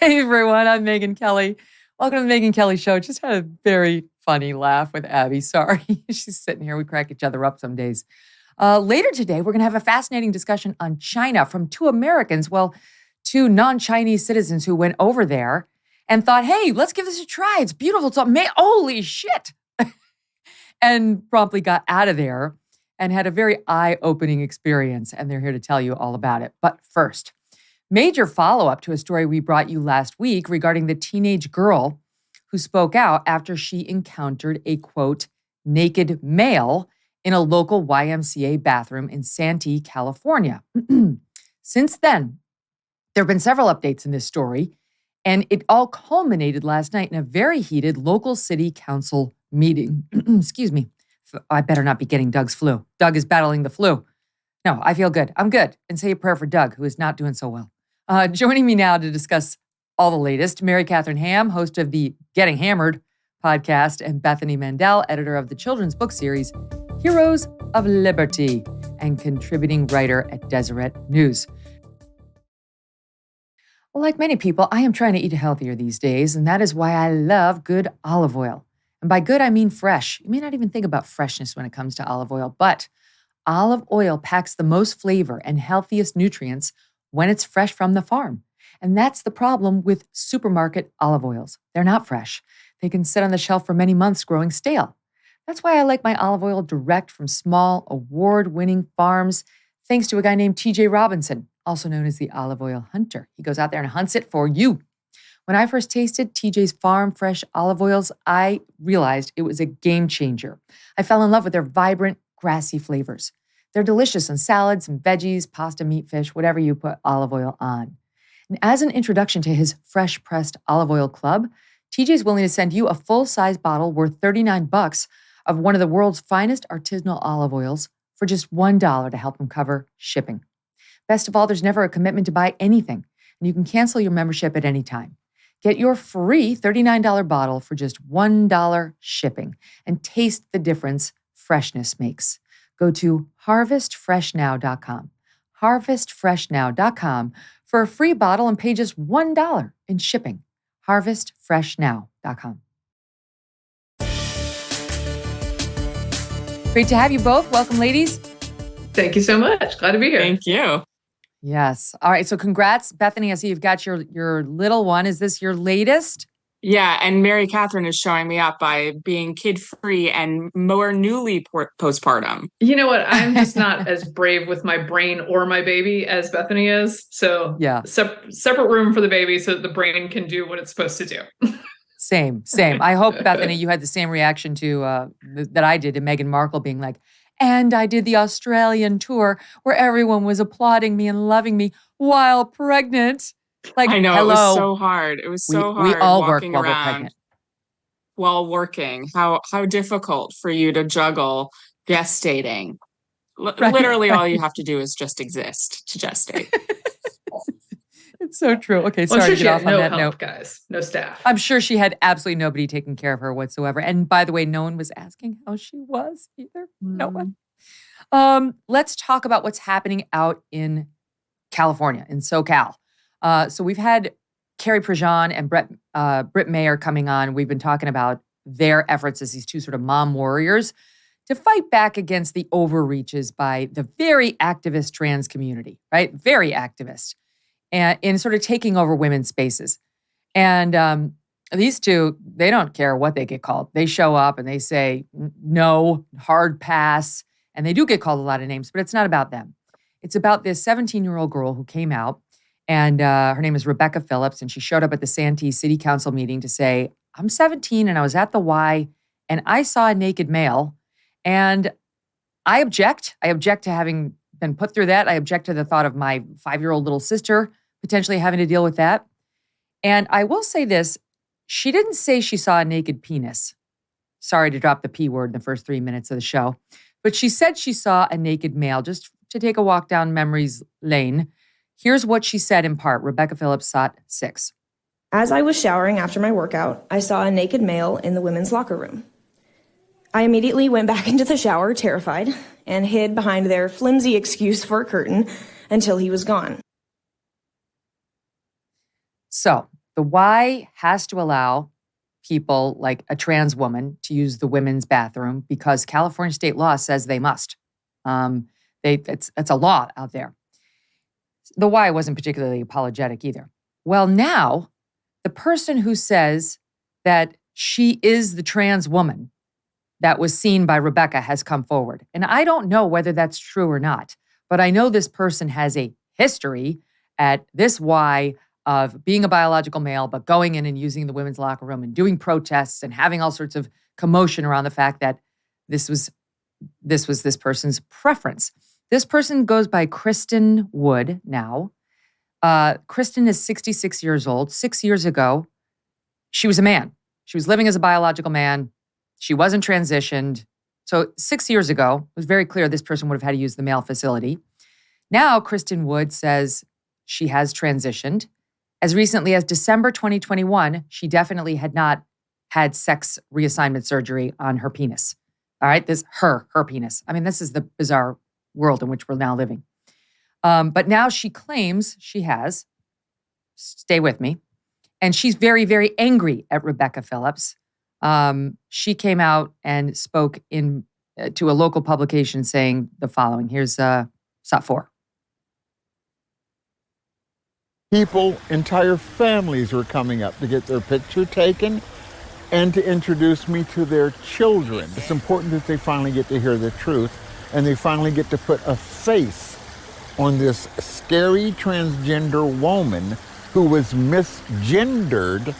Hey everyone, I'm Megyn Kelly. Welcome to the Megyn Kelly Show. Just had a very funny laugh with Abby. Sorry, she's sitting here. We crack each other up some days. Later today, we're going to have a fascinating discussion on China from two Americans, two non-Chinese citizens who went over there and thought, hey, let's give this a try. It's beautiful. Holy shit. And promptly got out of there and had a very eye-opening experience. And they're here to tell you all about it. But first, major follow-up to a story we brought you last week regarding the teenage girl who spoke out after she encountered a, quote, naked male in a local YMCA bathroom in Santee, California. Since then, there have been several updates in this story, and it all culminated last night in a very heated local city council meeting. Excuse me. I better not be getting Doug's flu. Doug is battling the flu. No, I feel good. I'm good. And say a prayer for Doug, who is not doing so well. Joining me now to discuss all the latest, Mary Katharine Ham, host of the Getting Hammered podcast, and Bethany Mandel, editor of the children's book series, Heroes of Liberty, and contributing writer at Deseret News. Well, like many people, I am trying to eat healthier these days, and that is why I love good olive oil. And by good, I mean fresh. You may not even think about freshness when it comes to olive oil, but olive oil packs the most flavor and healthiest nutrients when it's fresh from the farm. And that's the problem with supermarket olive oils. They're not fresh. They can sit on the shelf for many months growing stale. That's why I like my olive oil direct from small, award-winning farms, thanks to a guy named TJ Robinson, also known as the olive oil hunter. He goes out there and hunts it for you. When I first tasted TJ's farm fresh olive oils, I realized it was a game changer. I fell in love with their vibrant, grassy flavors. They're delicious on salads and veggies, pasta, meat, fish, whatever you put olive oil on. And as an introduction to his fresh pressed olive oil club, TJ's willing to send you a full-size bottle worth $39 of one of the world's finest artisanal olive oils for just $1 to help him cover shipping. Best of all, there's never a commitment to buy anything, and you can cancel your membership at any time. Get your free $39 bottle for just $1 shipping and taste the difference freshness makes. Go to harvestfreshnow.com, harvestfreshnow.com for a free bottle and pay just $1 in shipping. harvestfreshnow.com. Great to have you both. Welcome, ladies. Thank you so much. Glad to be here. Thank you. Yes. All right. So congrats, Bethany. I see you've got your little one. Is this your latest? Yeah. And Mary Katharine is showing me up by being kid-free and more newly postpartum. You know what? I'm just not as brave with my brain or my baby as Bethany is. So yeah, separate room for the baby so that the brain can do what it's supposed to do. Same. I hope, Bethany, you had the same reaction to that I did to Meghan Markle being like, and I did the Australian tour where everyone was applauding me and loving me while pregnant. Like, I know, hello. It was so hard. It was so hard. We all work walking while around we're pregnant. While working. How difficult for you to juggle gestating. Literally all you have to do is just exist to gestate. It's so true. Okay, well, sorry to get off on that help, note. Guys, no staff. I'm sure she had absolutely nobody taking care of her whatsoever. And by the way, no one was asking how she was either. No one. Let's talk about what's happening out in California, in SoCal. So we've had Carrie Prejean and Britt Mayer coming on. We've been talking about their efforts as these two sort of mom warriors to fight back against the overreaches by the very activist trans community, right? Very activist. And in sort of taking over women's spaces. And these two, they don't care what they get called. They show up and they say, no, hard pass. And they do get called a lot of names, but it's not about them. It's about this 17-year-old girl who came out, and her name is Rebecca Phillips, and she showed up at the Santee City Council meeting to say, I'm 17 and I was at the Y, and I saw a naked male, and I object. I object to having been put through that. I object to the thought of my 5-year-old little sister potentially having to deal with that. And I will say this, she didn't say she saw a naked penis. Sorry to drop the P word in the first 3 minutes of the show. But she said she saw a naked male, just to take a walk down memory's lane. Here's what she said in part. Rebecca Phillips, SOT 6. As I was showering after my workout, I saw a naked male in the women's locker room. I immediately went back into the shower, terrified, and hid behind their flimsy excuse for a curtain until he was gone. So The Y has to allow people like a trans woman to use the women's bathroom because California state law says they must. It's a law out there. The Y wasn't particularly apologetic either. Well, now the person who says that she is the trans woman that was seen by Rebecca has come forward. And I don't know whether that's true or not, but I know this person has a history at this Y of being a biological male, but going in and using the women's locker room and doing protests and having all sorts of commotion around the fact that this was this person's preference. This person goes by Kristen Wood now. Kristen is 66 years old. 6 years ago, she was a man. She was living as a biological man. She wasn't transitioned. So 6 years ago, it was very clear this person would have had to use the male facility. Now, Kristen Wood says she has transitioned. As recently as December 2021, she definitely had not had sex reassignment surgery on her penis. All right, her penis. I mean, this is the bizarre world in which we're now living. But now she claims she has. Stay with me. And she's very, very angry at Rebecca Phillips. She came out and spoke to a local publication saying the following. Here's SOT 4. People, entire families were coming up to get their picture taken and to introduce me to their children. It's important that they finally get to hear the truth and they finally get to put a face on this scary transgender woman who was misgendered.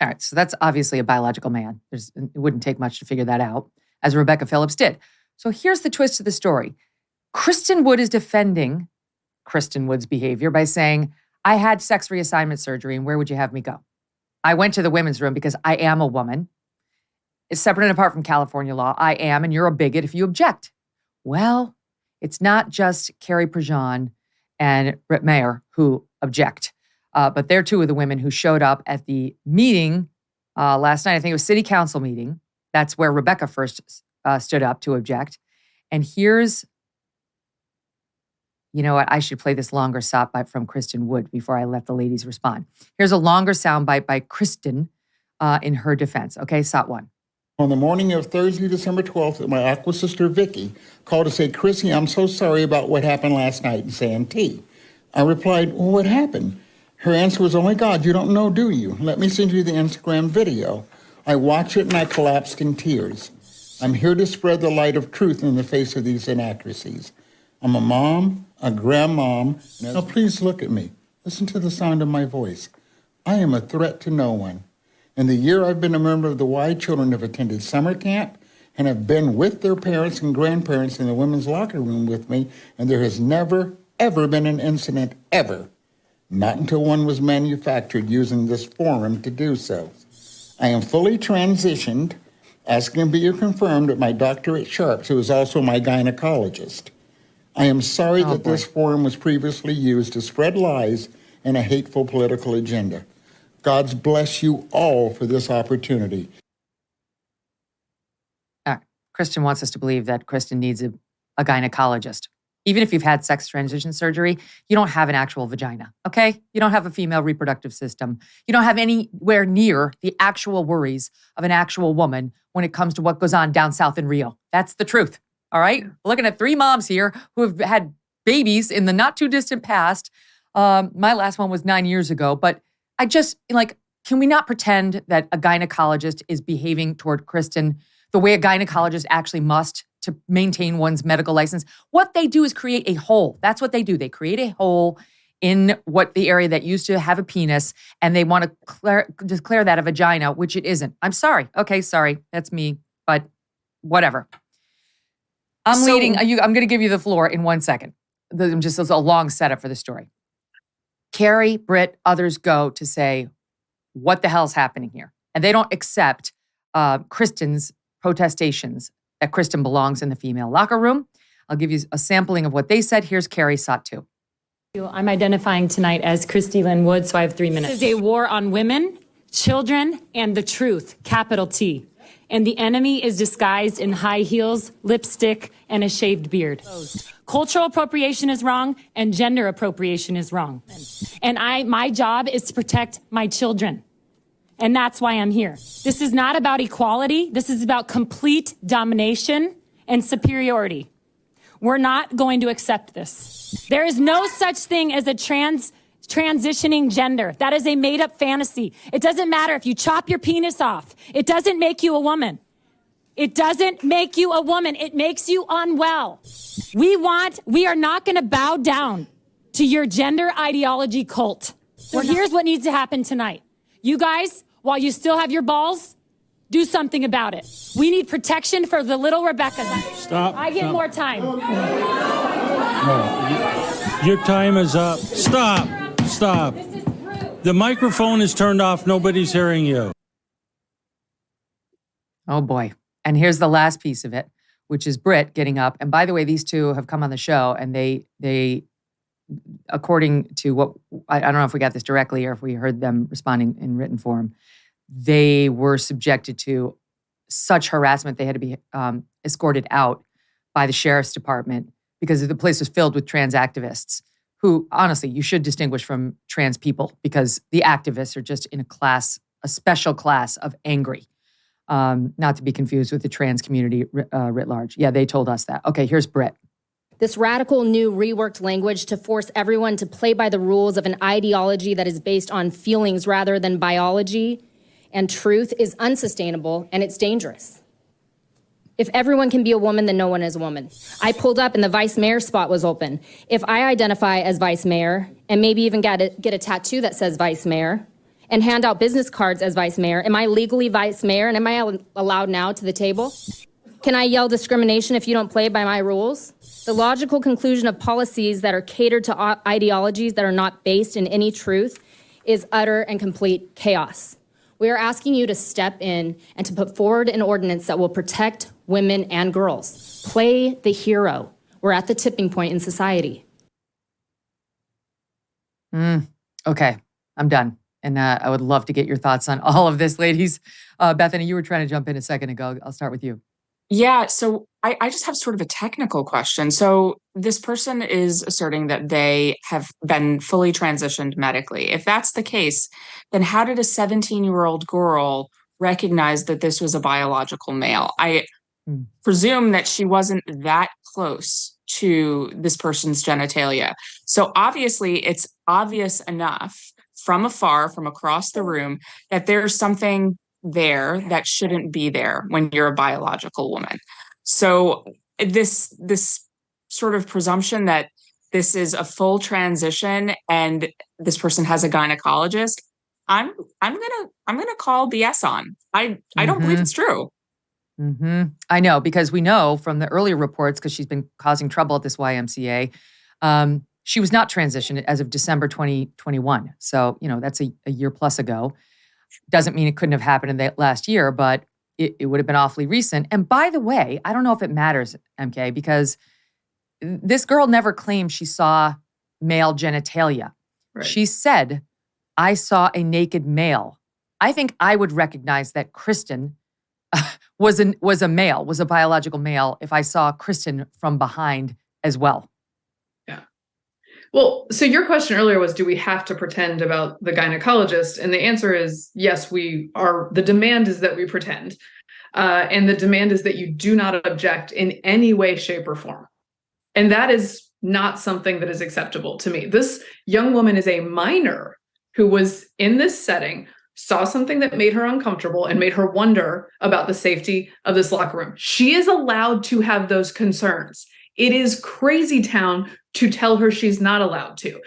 All right, so that's obviously a biological man. It wouldn't take much to figure that out, as Rebecca Phillips did. So here's the twist to the story. Kristen Wood is defending Kristen Wood's behavior by saying, I had sex reassignment surgery, and where would you have me go? I went to the women's room because I am a woman. It's separate and apart from California law. I am, and you're a bigot if you object. Well, it's not just Carrie Prejean and Britt Mayer who object, but they're two of the women who showed up at the meeting last night. I think it was city council meeting. That's where Rebecca first stood up to object. And here's, you know what, I should play this longer soundbite from Kristen Wood before I let the ladies respond. Here's a longer soundbite by Kristen in her defense. Okay, SOT 1. On the morning of Thursday, December 12th, my aqua sister, Vicky, called to say, Chrissy, I'm so sorry about what happened last night in Santee. I replied, well, what happened? Her answer was, oh my God, you don't know, do you? Let me send you the Instagram video. I watched it and I collapsed in tears. I'm here to spread the light of truth in the face of these inaccuracies. I'm a mom, a grandmom. Now please look at me. Listen to the sound of my voice. I am a threat to no one. In the year I've been a member of the Y, children have attended summer camp and have been with their parents and grandparents in the women's locker room with me, and there has never, ever been an incident, ever. Not until one was manufactured using this forum to do so. I am fully transitioned, as can be confirmed at my doctor at Sharps, who is also my gynecologist. I am sorry that this forum was previously used to spread lies and a hateful political agenda. God's bless you all for this opportunity. Kristen wants us to believe that Kristen needs a gynecologist. Even if you've had sex transition surgery, you don't have an actual vagina, okay? You don't have a female reproductive system. You don't have anywhere near the actual worries of an actual woman when it comes to what goes on down south in Rio. That's the truth, all right? We're looking at 3 moms here who have had babies in the not too distant past. My last one was 9 years ago, but I just, can we not pretend that a gynecologist is behaving toward Kristen the way a gynecologist actually must to maintain one's medical license? What they do is create a hole. That's what they do. They create a hole in the area that used to have a penis, and they want to declare that a vagina, which it isn't. I'm sorry. Okay, sorry. That's me, but whatever. I'm going to give you the floor in 1 second. Just a long setup for the story. Carrie, Britt, others go to say, what the hell's happening here? And they don't accept Kristen's protestations that Kristen belongs in the female locker room. I'll give you a sampling of what they said. Here's Carrie, SOT 2. I'm identifying tonight as Christy Lynn Wood, so I have 3 minutes. This is a war on women, children, and the truth, capital T. And the enemy is disguised in high heels, lipstick, and a shaved beard. Cultural appropriation is wrong, and gender appropriation is wrong. And my job is to protect my children. And that's why I'm here. This is not about equality. This is about complete domination and superiority. We're not going to accept this. There is no such thing as a transitioning gender. That is a made-up fantasy. It doesn't matter if you chop your penis off. It doesn't make you a woman. It doesn't make you a woman. It makes you unwell. We are not going to bow down to your gender ideology cult. So here's what needs to happen tonight. You guys, while you still have your balls, do something about it. We need protection for the little Rebeccas. Stop. I get more time. No. Your time is up. Stop. Stop. The microphone is turned off. Nobody's hearing you. Oh, boy. And here's the last piece of it, which is Britt getting up. And by the way, these two have come on the show, and they according to what, I don't know if we got this directly or if we heard them responding in written form, they were subjected to such harassment they had to be escorted out by the sheriff's department because the place was filled with trans activists who, honestly, you should distinguish from trans people because the activists are just in a special class of angry, not to be confused with the trans community writ large. Yeah, they told us that. Okay, here's Britt. This radical new reworked language to force everyone to play by the rules of an ideology that is based on feelings rather than biology and truth is unsustainable, and it's dangerous. If everyone can be a woman, then no one is a woman. I pulled up and the vice mayor spot was open. If I identify as vice mayor and maybe even get a tattoo that says vice mayor and hand out business cards as vice mayor, am I legally vice mayor and am I allowed now to the table? Can I yell discrimination if you don't play by my rules? The logical conclusion of policies that are catered to ideologies that are not based in any truth is utter and complete chaos. We are asking you to step in and to put forward an ordinance that will protect women and girls. Play the hero. We're at the tipping point in society. Okay, I'm done. And I would love to get your thoughts on all of this, ladies. Bethany, you were trying to jump in a second ago. I'll start with you. Yeah, so I just have sort of a technical question. So this person is asserting that they have been fully transitioned medically. If that's the case, then how did a 17-year-old girl recognize that this was a biological male? I presume that she wasn't that close to this person's genitalia. So obviously, it's obvious enough from afar, from across the room, that there's something there that shouldn't be there when you're a biological woman. So this sort of presumption that this is a full transition and this person has a gynecologist, I'm gonna call BS on. I don't believe it's true. I know, because we know from the earlier reports, because she's been causing trouble at this YMCA, she was not transitioned as of December 2021. So, that's a year plus ago. Doesn't mean it couldn't have happened in that last year, but it would have been awfully recent. And by the way, I don't know if it matters, MK, because this girl never claimed she saw male genitalia. Right. She said, I saw a naked male. I think I would recognize that Kristen was a male, was a biological male, if I saw Kristen from behind as well. Well, so your question earlier was, do we have to pretend about the gynecologist? And the answer is yes, we are. The demand is that we pretend. And the demand is that you do not object in any way, shape, or form. And that is not something that is acceptable to me. This young woman is a minor who was in this setting, saw something that made her uncomfortable and made her wonder about the safety of this locker room. She is allowed to have those concerns. It is crazy town to tell her she's not allowed to.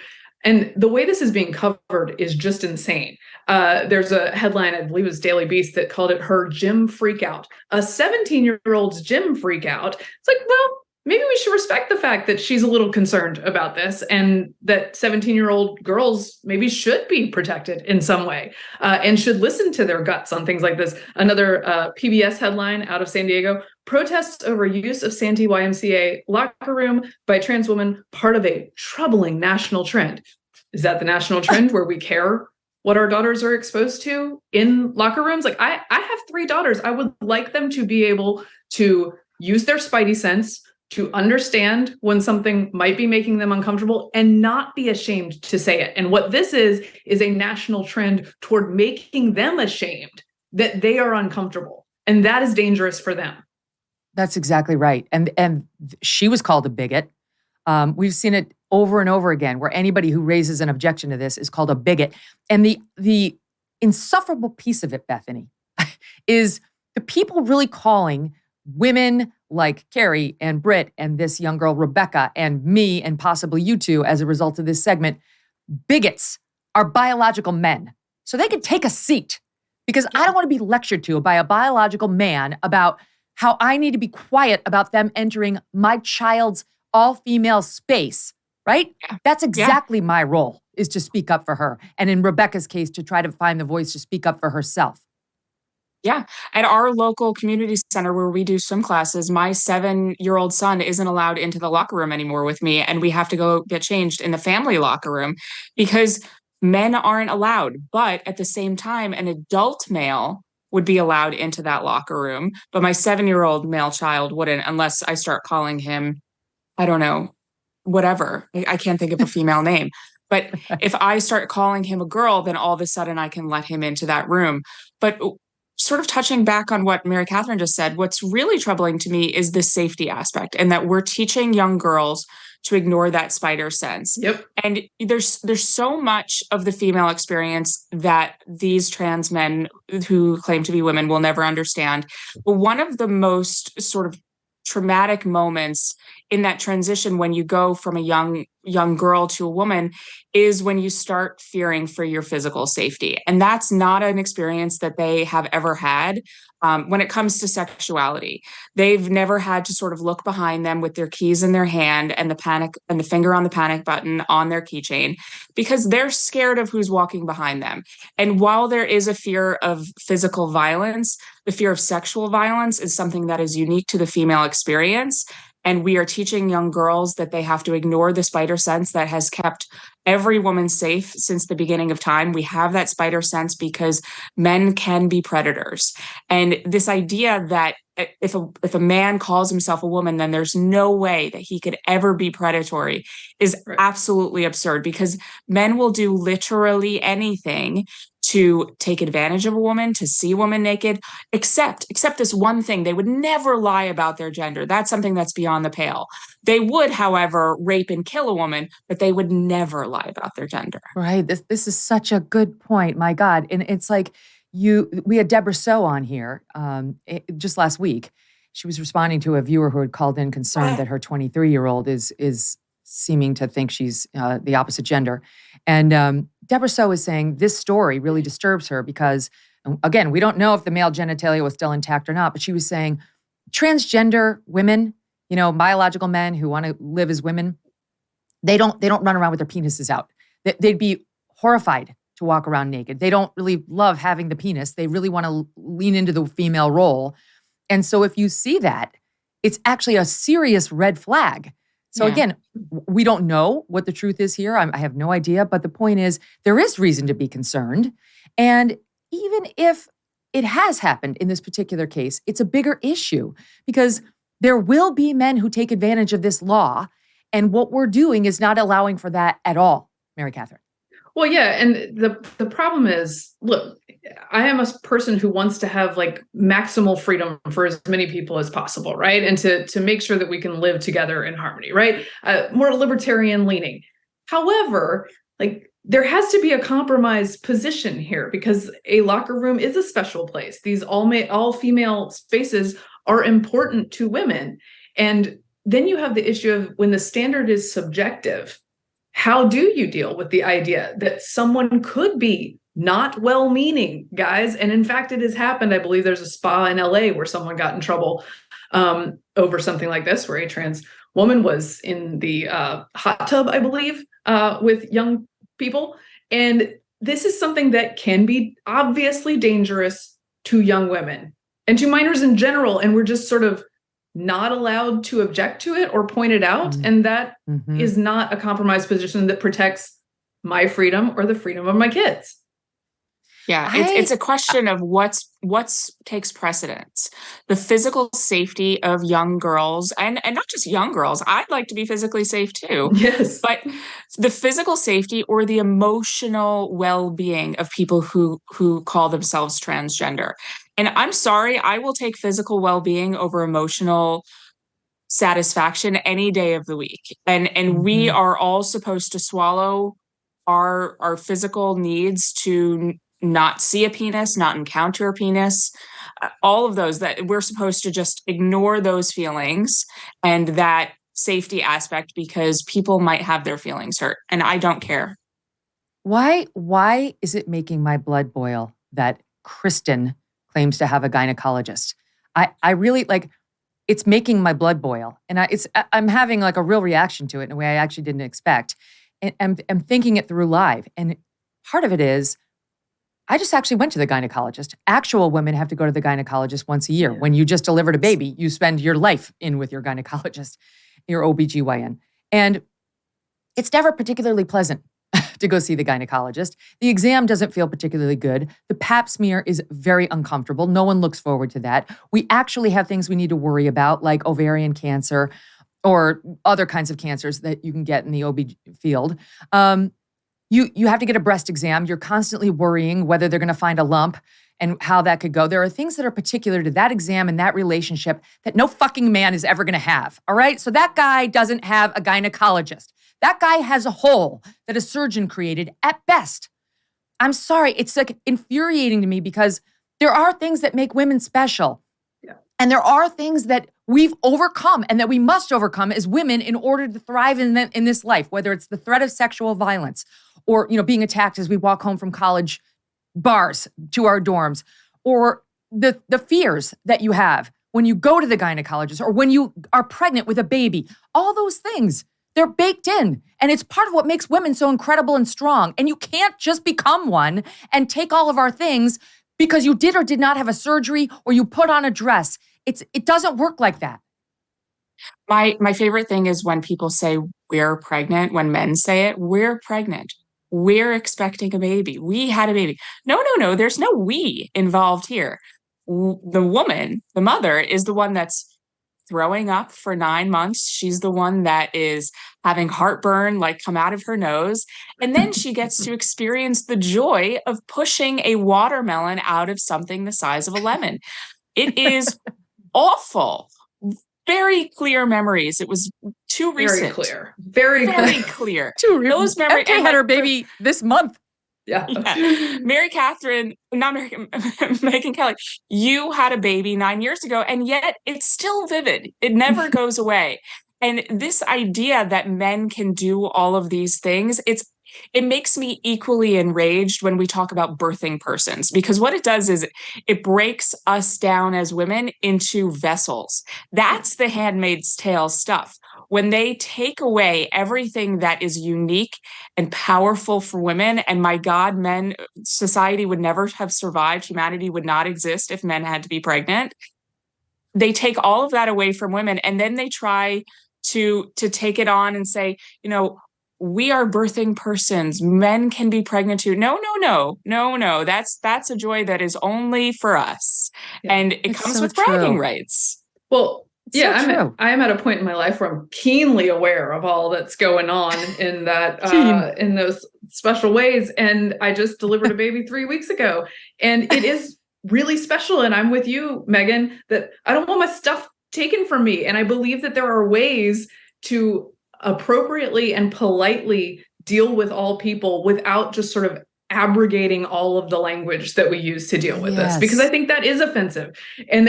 And the way this is being covered is just insane. There's a headline, I believe it was Daily Beast, that called it her gym freakout. A 17-year-old's gym freakout. It's like, well, maybe we should respect the fact that she's a little concerned about this and that 17-year-old girls maybe should be protected in some way and should listen to their guts on things like this. Another PBS headline out of San Diego, protests over use of San Diego YMCA locker room by trans women, part of a troubling national trend. Is that the national trend where we care what our daughters are exposed to in locker rooms. Like I have 3 daughters. I would like them to be able to use their spidey sense to understand when something might be making them uncomfortable and not be ashamed to say it. And what this is a national trend toward making them ashamed that they are uncomfortable. And that is dangerous for them. That's exactly right. And she was called a bigot. We've seen it over and over again where anybody who raises an objection to this is called a bigot. And the insufferable piece of it, Bethany, is the people really calling women like Carrie and Britt and this young girl, Rebecca, and me, and possibly you two as a result of this segment, bigots are biological men. So they can take a seat, because I don't want to be lectured to by a biological man about how I need to be quiet about them entering my child's all-female space, right? Yeah. That's exactly my role, is to speak up for her. And in Rebecca's case, to try to find the voice to speak up for herself. Yeah. At our local community center where we do swim classes, my 7-year-old son isn't allowed into the locker room anymore with me, and we have to go get changed in the family locker room because men aren't allowed. But at the same time, an adult male would be allowed into that locker room, but my 7-year-old male child wouldn't, unless I start calling him, I don't know, whatever. I can't think of a female name. But if I start calling him a girl, then all of a sudden I can let him into that room. But sort of touching back on what Mary Katharine just said, what's really troubling to me is the safety aspect, and that we're teaching young girls to ignore that spider sense. Yep. And there's so much of the female experience that these trans men who claim to be women will never understand. But one of the most sort of traumatic moments in that transition when you go from a young girl to a woman is when you start fearing for your physical safety. And that's not an experience that they have ever had. When it comes to sexuality, they've never had to sort of look behind them with their keys in their hand and the finger on the panic button on their keychain, because they're scared of who's walking behind them. And while there is a fear of physical violence, the fear of sexual violence is something that is unique to the female experience. And we are teaching young girls that they have to ignore the spider sense that has kept every woman safe since the beginning of time. We have that spider sense because men can be predators. And this idea that if a man calls himself a woman, then there's no way that he could ever be predatory is absolutely absurd, because men will do literally anything to take advantage of a woman, to see a woman naked, except this one thing. They would never lie about their gender. That's something that's beyond the pale. They would, however, rape and kill a woman, but they would never lie about their gender. Right. This is such a good point. My God. And it's like we had Deborah So on here just last week. She was responding to a viewer who had called in concerned that her 23-year-old is seeming to think she's the opposite gender. And Deborah So is saying this story really disturbs her because, again, we don't know if the male genitalia was still intact or not, but she was saying transgender women, biological men who want to live as women, they don't run around with their penises out. They'd be horrified to walk around naked. They don't really love having the penis. They really want to lean into the female role. And so if you see that, it's actually a serious red flag. So again, we don't know what the truth is here. I have no idea. But the point is, there is reason to be concerned. And even if it has happened in this particular case, it's a bigger issue because there will be men who take advantage of this law. And what we're doing is not allowing for that at all, Mary Katharine. Well, yeah. And the problem is, look, I am a person who wants to have like maximal freedom for as many people as possible, right? And to make sure that we can live together in harmony, right? More libertarian leaning. However, like there has to be a compromise position here because a locker room is a special place. These all female spaces are important to women. And then you have the issue of when the standard is subjective. How do you deal with the idea that someone could be not well-meaning, guys? And in fact, it has happened. I believe there's a spa in LA where someone got in trouble over something like this, where a trans woman was in the hot tub, I believe, with young people. And this is something that can be obviously dangerous to young women and to minors in general. And we're just sort of not allowed to object to it or point it out. And that is not a compromised position that protects my freedom or the freedom of my kids. Yeah, it's a question of what's takes precedence. The physical safety of young girls, and not just young girls. I'd like to be physically safe too. Yes. But the physical safety or the emotional well-being of people who call themselves transgender. And I'm sorry, I will take physical well-being over emotional satisfaction any day of the week. And we are all supposed to swallow our physical needs to not see a penis, not encounter a penis, all of those, that we're supposed to just ignore those feelings and that safety aspect because people might have their feelings hurt. And I don't care. Why is it making my blood boil that Kristen claims to have a gynecologist? I really it's making my blood boil. And I'm having like a real reaction to it in a way I actually didn't expect. And I'm thinking it through live. And part of it is, I just actually went to the gynecologist. Actual women have to go to the gynecologist once a year. Yeah. When you just delivered a baby, you spend your life in with your gynecologist, your OBGYN. And it's never particularly pleasant to go see the gynecologist. The exam doesn't feel particularly good. The pap smear is very uncomfortable. No one looks forward to that. We actually have things we need to worry about, like ovarian cancer or other kinds of cancers that you can get in the OB field. You have to get a breast exam. You're constantly worrying whether they're going to find a lump and how that could go. There are things that are particular to that exam and that relationship that no fucking man is ever going to have, all right? So that guy doesn't have a gynecologist. That guy has a hole that a surgeon created at best. I'm sorry, it's like infuriating to me because there are things that make women special. Yeah. And there are things that we've overcome and that we must overcome as women in order to thrive in this life, whether it's the threat of sexual violence or, being attacked as we walk home from college bars to our dorms, or the fears that you have when you go to the gynecologist or when you are pregnant with a baby. All those things, they're baked in. And it's part of what makes women so incredible and strong. And you can't just become one and take all of our things because you did or did not have a surgery or you put on a dress. It doesn't work like that. My favorite thing is when people say we're pregnant, when men say it, we're pregnant. We're expecting a baby. We had a baby. No. There's no we involved here. The woman, the mother, is the one that's throwing up for 9 months. She's the one that is having heartburn come out of her nose. And then she gets to experience the joy of pushing a watermelon out of something the size of a lemon. It is awful. Very clear memories. It was too recent. Very clear. Too recent. Those memories. MK had her baby this month. Yeah. Mary Katharine, Megyn Kelly, you had a baby 9 years ago, and yet it's still vivid. It never goes away. And this idea that men can do all of these things, it makes me equally enraged when we talk about birthing persons, because what it does is it breaks us down as women into vessels. That's the Handmaid's Tale stuff. When they take away everything that is unique and powerful for women, and my God, society would never have survived. Humanity would not exist if men had to be pregnant. They take all of that away from women, and then they try to take it on and say, we are birthing persons. Men can be pregnant too. No. That's a joy that is only for us. Yeah. And it comes with bragging rights. Well, I'm at a point in my life where I'm keenly aware of all that's going on in that in those special ways. And I just delivered a baby 3 weeks ago, and it is really special. And I'm with you, Megyn, that I don't want my stuff taken from me. And I believe that there are ways to appropriately and politely deal with all people without just sort of abrogating all of the language that we use to deal with this, because I think that is offensive. And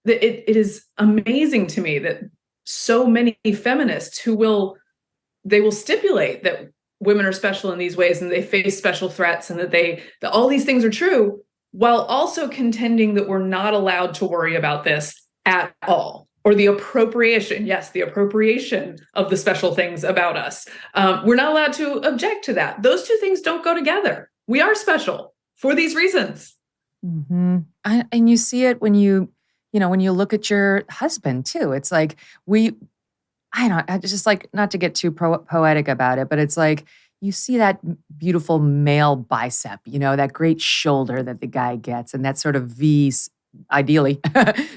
it is amazing to me that so many feminists who will stipulate that women are special in these ways and they face special threats and that all these things are true, while also contending that we're not allowed to worry about this at all. Or the appropriation of the special things about us. We're not allowed to object to that. Those two things don't go together. We are special for these reasons. Mm-hmm. And you see it when you look at your husband too. It's like I just not to get too poetic about it, but it's like, you see that beautiful male bicep, that great shoulder that the guy gets, and that sort of V, ideally,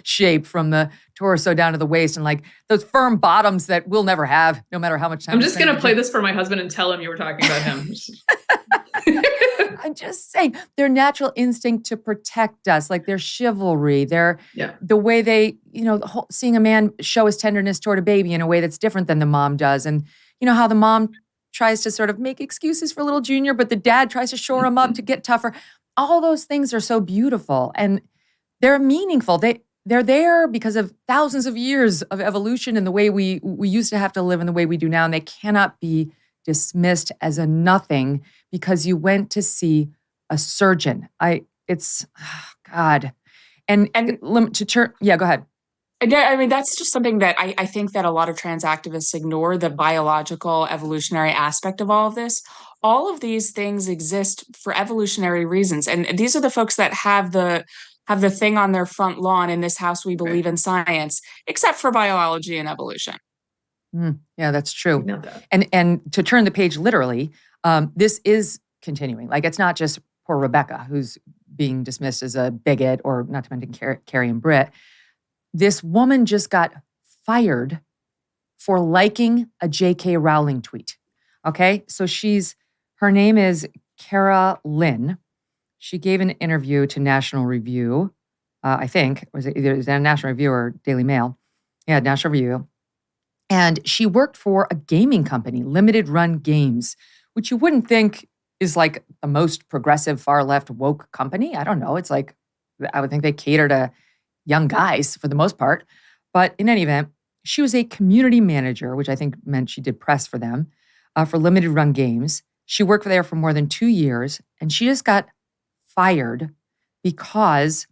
shape from the torso down to the waist, and like those firm bottoms that we'll never have, no matter how much time. I'm just going to play this for my husband and tell him you were talking about him. I'm just saying, their natural instinct to protect us, like their chivalry, the way they, seeing a man show his tenderness toward a baby in a way that's different than the mom does. And how the mom tries to sort of make excuses for little Junior, but the dad tries to shore him up to get tougher. All those things are so beautiful and they're meaningful. They're there because of thousands of years of evolution and the way we used to have to live and the way we do now. And they cannot be dismissed as a nothing because you went to see a surgeon. God. And to turn, yeah, go ahead. I mean, that's just something that I think that a lot of trans activists ignore, the biological evolutionary aspect of all of this. All of these things exist for evolutionary reasons. And these are the folks that have the thing on their front lawn, in this house we believe in science, except for biology and evolution. Yeah, that's true. And to turn the page literally, this is continuing. Like, it's not just poor Rebecca who's being dismissed as a bigot, or not to mention Carrie and Britt. This woman just got fired for liking a J.K. Rowling tweet. Okay, so her name is Cara Lynn. She gave an interview to National Review, I think. Was it either National Review or Daily Mail? Yeah, National Review. And she worked for a gaming company, Limited Run Games, which you wouldn't think is like the most progressive, far-left, woke company. I don't know. It's like, I would think they cater to young guys for the most part. But in any event, she was a community manager, which I think meant she did press for them, for Limited Run Games. She worked there for more than 2 years, and she just got fired because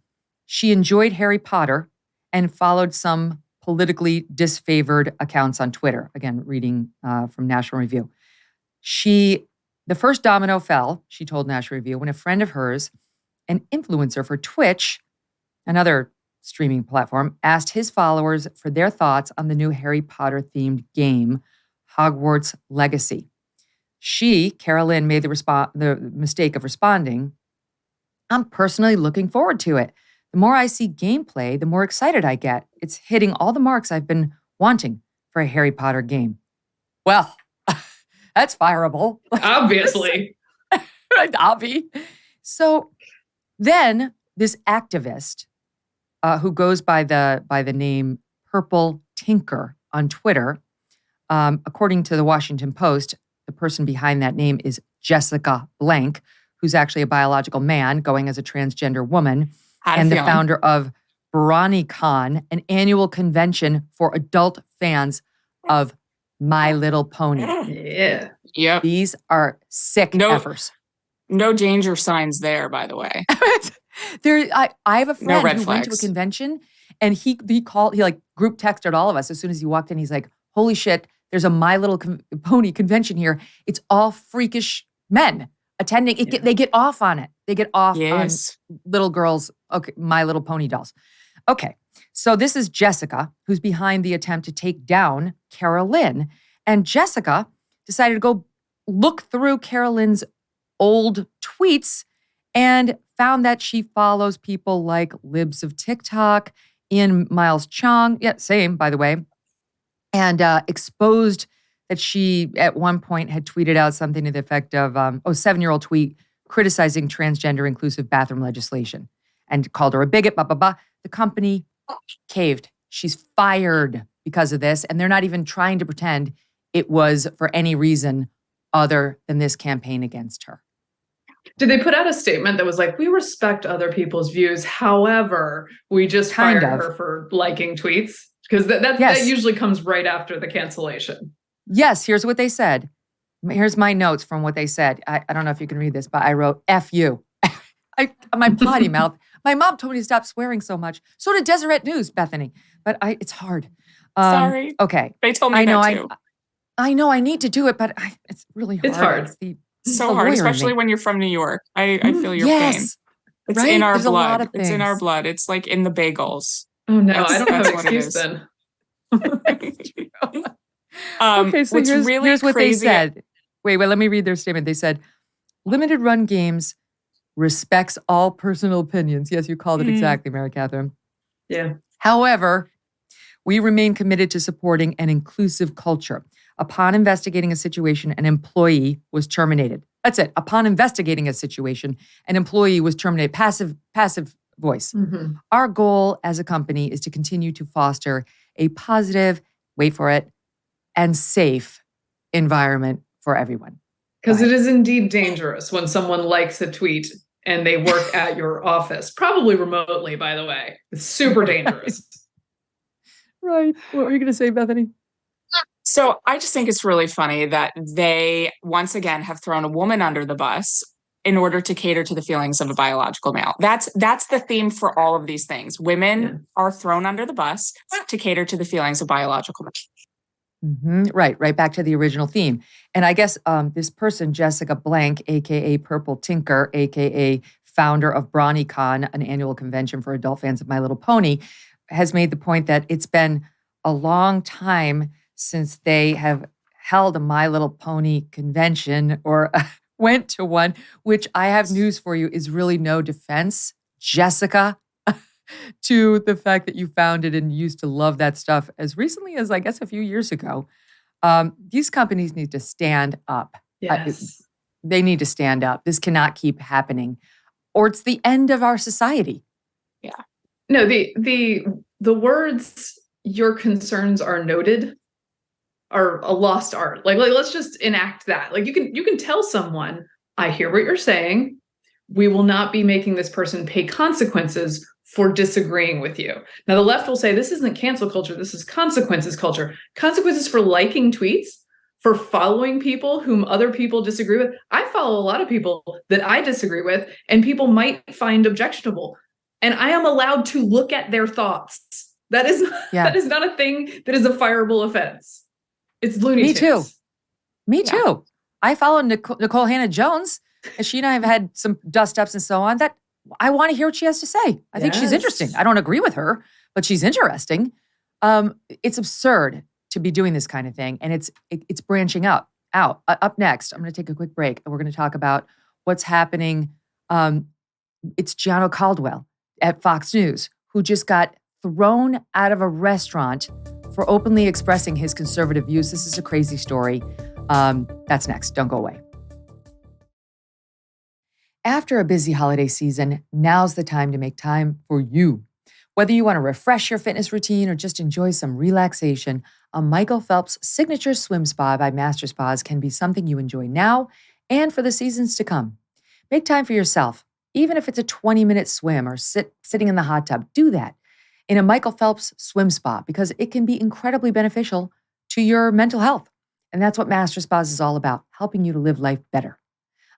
she enjoyed Harry Potter and followed some politically disfavored accounts on Twitter. Again, reading from National Review. The first domino fell, she told National Review, when a friend of hers, an influencer for Twitch, another streaming platform, asked his followers for their thoughts on the new Harry Potter-themed game, Hogwarts Legacy. She, Carolyn, made the mistake of responding, "I'm personally looking forward to it. The more I see gameplay, the more excited I get. It's hitting all the marks I've been wanting for a Harry Potter game." Well, that's fireable. Obviously. Right, obvi. So then this activist who goes by the name Purple Tinker on Twitter, according to the Washington Post, the person behind that name is Jessica Blank, who's actually a biological man going as a transgender woman, and the founder of BronyCon, an annual convention for adult fans of My Little Pony. Yeah. Yep. These are sick effers. No danger signs there, by the way. I have a friend who flags. went to a convention, and he like group texted all of us as soon as he walked in. He's like, "Holy shit, there's a My Little Pony convention here. It's all freakish men attending. They get off on it. They get off on little girls, My Little Pony dolls." Okay, so this is Jessica, who's behind the attempt to take down Carolyn. And Jessica decided to go look through Carolyn's old tweets and found that she follows people like Libs of TikTok, Ian Miles Chong, yeah, same, by the way, and exposed that she, at one point, had tweeted out something to the effect of, 7-year-old tweet criticizing transgender inclusive bathroom legislation and called her a bigot, blah, blah, blah. The company caved. She's fired because of this, and they're not even trying to pretend it was for any reason other than this campaign against her. Did they put out a statement that was like, "We respect other people's views, however, we just fired her for liking tweets"? Because that usually comes right after the cancellation. Yes, here's what they said. Here's my notes from what they said. I don't know if you can read this, but I wrote, "F you." My potty mouth. My mom told me to stop swearing so much. So did Deseret News, Bethany. But it's hard. Sorry. Okay. They told me that too. I know I need to do it, but it's really hard. It's hard. It's so hard, especially when you're from New York. I feel your pain. It's in our There's blood. It's in our blood. It's like in the bagels. Oh no, I don't have an excuse then. Okay, so here's what they said. Wait, let me read their statement. They said, limited run games respects all personal opinions. Yes, you called it exactly, Mary Katharine. Yeah. However, we remain committed to supporting an inclusive culture. Upon investigating a situation, an employee was terminated. That's it. Upon investigating a situation, an employee was terminated. Passive voice. Mm-hmm. Our goal as a company is to continue to foster a positive, wait for it, and safe environment for everyone. Because it is indeed dangerous when someone likes a tweet and they work at your office, probably remotely, by the way. It's super dangerous. Right. What were you going to say, Bethany? So I just think it's really funny that they, once again, have thrown a woman under the bus in order to cater to the feelings of a biological male. That's the theme for all of these things. Women are thrown under the bus to cater to the feelings of biological men. Mm-hmm. Right back to the original theme. And I guess this person, Jessica Blank, a.k.a. Purple Tinker, a.k.a. founder of BrawnyCon, an annual convention for adult fans of My Little Pony, has made the point that it's been a long time since they have held a My Little Pony convention or went to one, which I have news for you is really no defense, Jessica, to the fact that you founded and used to love that stuff as recently as, I guess, a few years ago. These companies need to stand up. Yes. They need to stand up. This cannot keep happening, or it's the end of our society. Yeah. No, the words "your concerns are noted" are a lost art. Like let's just enact that. Like you can tell someone, I hear what you're saying. We will not be making this person pay consequences for disagreeing with you. Now, the left will say this isn't cancel culture. This is consequences culture. Consequences for liking tweets, for following people whom other people disagree with. I follow a lot of people that I disagree with and people might find objectionable. And I am allowed to look at their thoughts. That is not a thing that is a fireable offense. It's Looney Tunes. Me too. I follow Nicole Hannah-Jones, and she and I have had some dust-ups and so on that I want to hear what she has to say. I think she's interesting. I don't agree with her, but she's interesting. It's absurd to be doing this kind of thing, and it's branching out. Up next, I'm going to take a quick break, and we're going to talk about what's happening. It's Gianno Caldwell at Fox News, who just got thrown out of a restaurant for openly expressing his conservative views. This is a crazy story. That's next. Don't go away. After a busy holiday season, now's the time to make time for you. Whether you want to refresh your fitness routine or just enjoy some relaxation, a Michael Phelps signature swim spa by Master Spas can be something you enjoy now and for the seasons to come. Make time for yourself. Even if it's a 20-minute swim or sitting in the hot tub, do that in a Michael Phelps swim spa because it can be incredibly beneficial to your mental health. And that's what Master Spas is all about, helping you to live life better.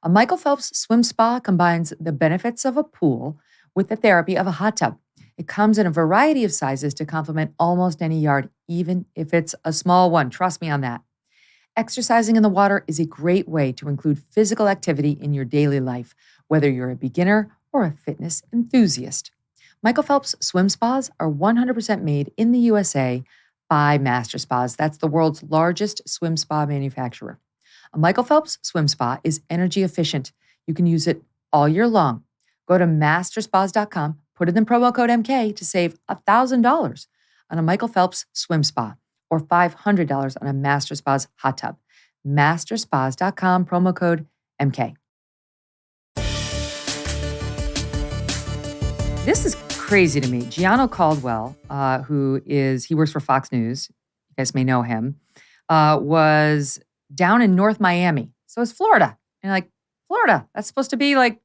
A Michael Phelps swim spa combines the benefits of a pool with the therapy of a hot tub. It comes in a variety of sizes to complement almost any yard, even if it's a small one. Trust me on that. Exercising in the water is a great way to include physical activity in your daily life, whether you're a beginner or a fitness enthusiast. Michael Phelps swim spas are 100% made in the USA by Master Spas. That's the world's largest swim spa manufacturer. A Michael Phelps swim spa is energy efficient. You can use it all year long. Go to masterspas.com, put in the promo code MK to save $1,000 on a Michael Phelps swim spa or $500 on a Master Spas hot tub. Masterspas.com, promo code MK. This is crazy to me. Gianno Caldwell, he works for Fox News, you guys may know him, was down in North Miami. So it's Florida. And like, Florida, that's supposed to be like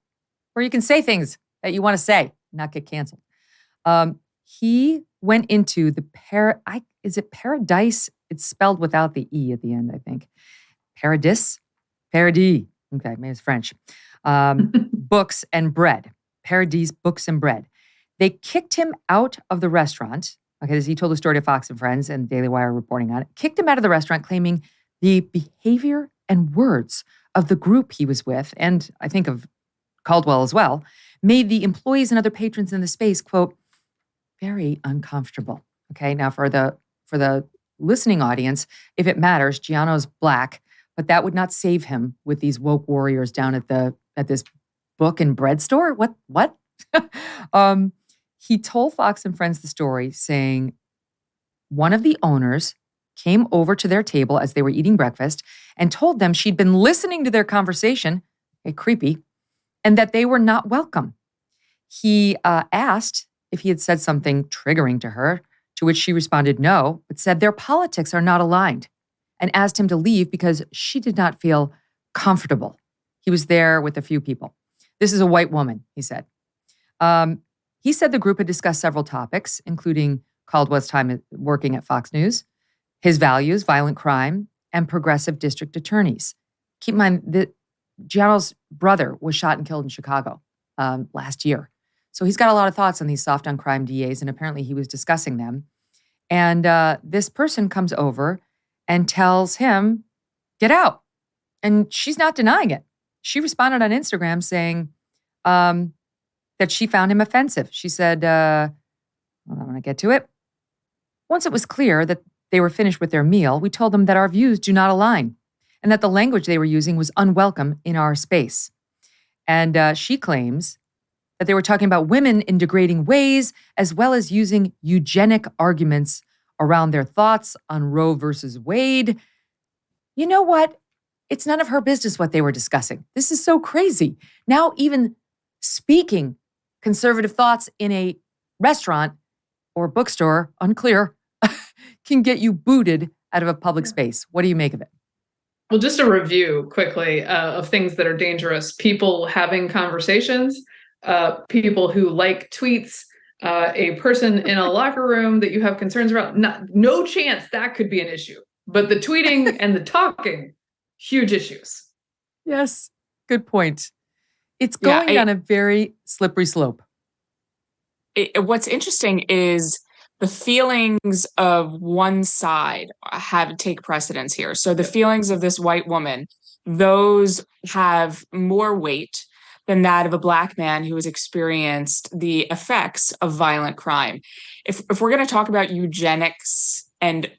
where you can say things that you want to say, not get canceled. He went into the is it Paradise? It's spelled without the E at the end, I think. Paradis? Paradis. Okay, maybe it's French. Books and bread. Paradis Books and Bread. They kicked him out of the restaurant. Okay, he told a story to Fox and Friends and Daily Wire reporting on it. Kicked him out of the restaurant, claiming the behavior and words of the group he was with, and I think of Caldwell as well, made the employees and other patrons in the space, quote, very uncomfortable. Okay, now for the listening audience, if it matters, Gianno's Black, but that would not save him with these woke warriors down at this book and bread store. What? He told Fox and Friends the story, saying one of the owners came over to their table as they were eating breakfast and told them she'd been listening to their conversation, creepy, and that they were not welcome. He asked if he had said something triggering to her, to which she responded no, but said their politics are not aligned, and asked him to leave because she did not feel comfortable. He was there with a few people. This is a white woman, he said. He said the group had discussed several topics, including Caldwell's time working at Fox News, his values, violent crime, and progressive district attorneys. Keep in mind that Gianno's brother was shot and killed in Chicago last year. So he's got a lot of thoughts on these soft on crime DAs, and apparently he was discussing them. And this person comes over and tells him, get out. And she's not denying it. She responded on Instagram saying that she found him offensive. She said, I want to get to it. Once it was clear that they were finished with their meal, we told them that our views do not align and that the language they were using was unwelcome in our space. And she claims that they were talking about women in degrading ways, as well as using eugenic arguments around their thoughts on Roe versus Wade. You know what? It's none of her business what they were discussing. This is so crazy. Now, even speaking conservative thoughts in a restaurant or bookstore, unclear, can get you booted out of a public space. What do you make of it? Well, just a review quickly of things that are dangerous. People having conversations, people who like tweets, a person in a locker room that you have concerns about. No chance that could be an issue. But the tweeting and the talking, huge issues. Yes, good point. It's going down a very slippery slope. What's interesting is the feelings of one side have to take precedence here. So the feelings of this white woman, those have more weight than that of a Black man who has experienced the effects of violent crime. If we're going to talk about eugenics and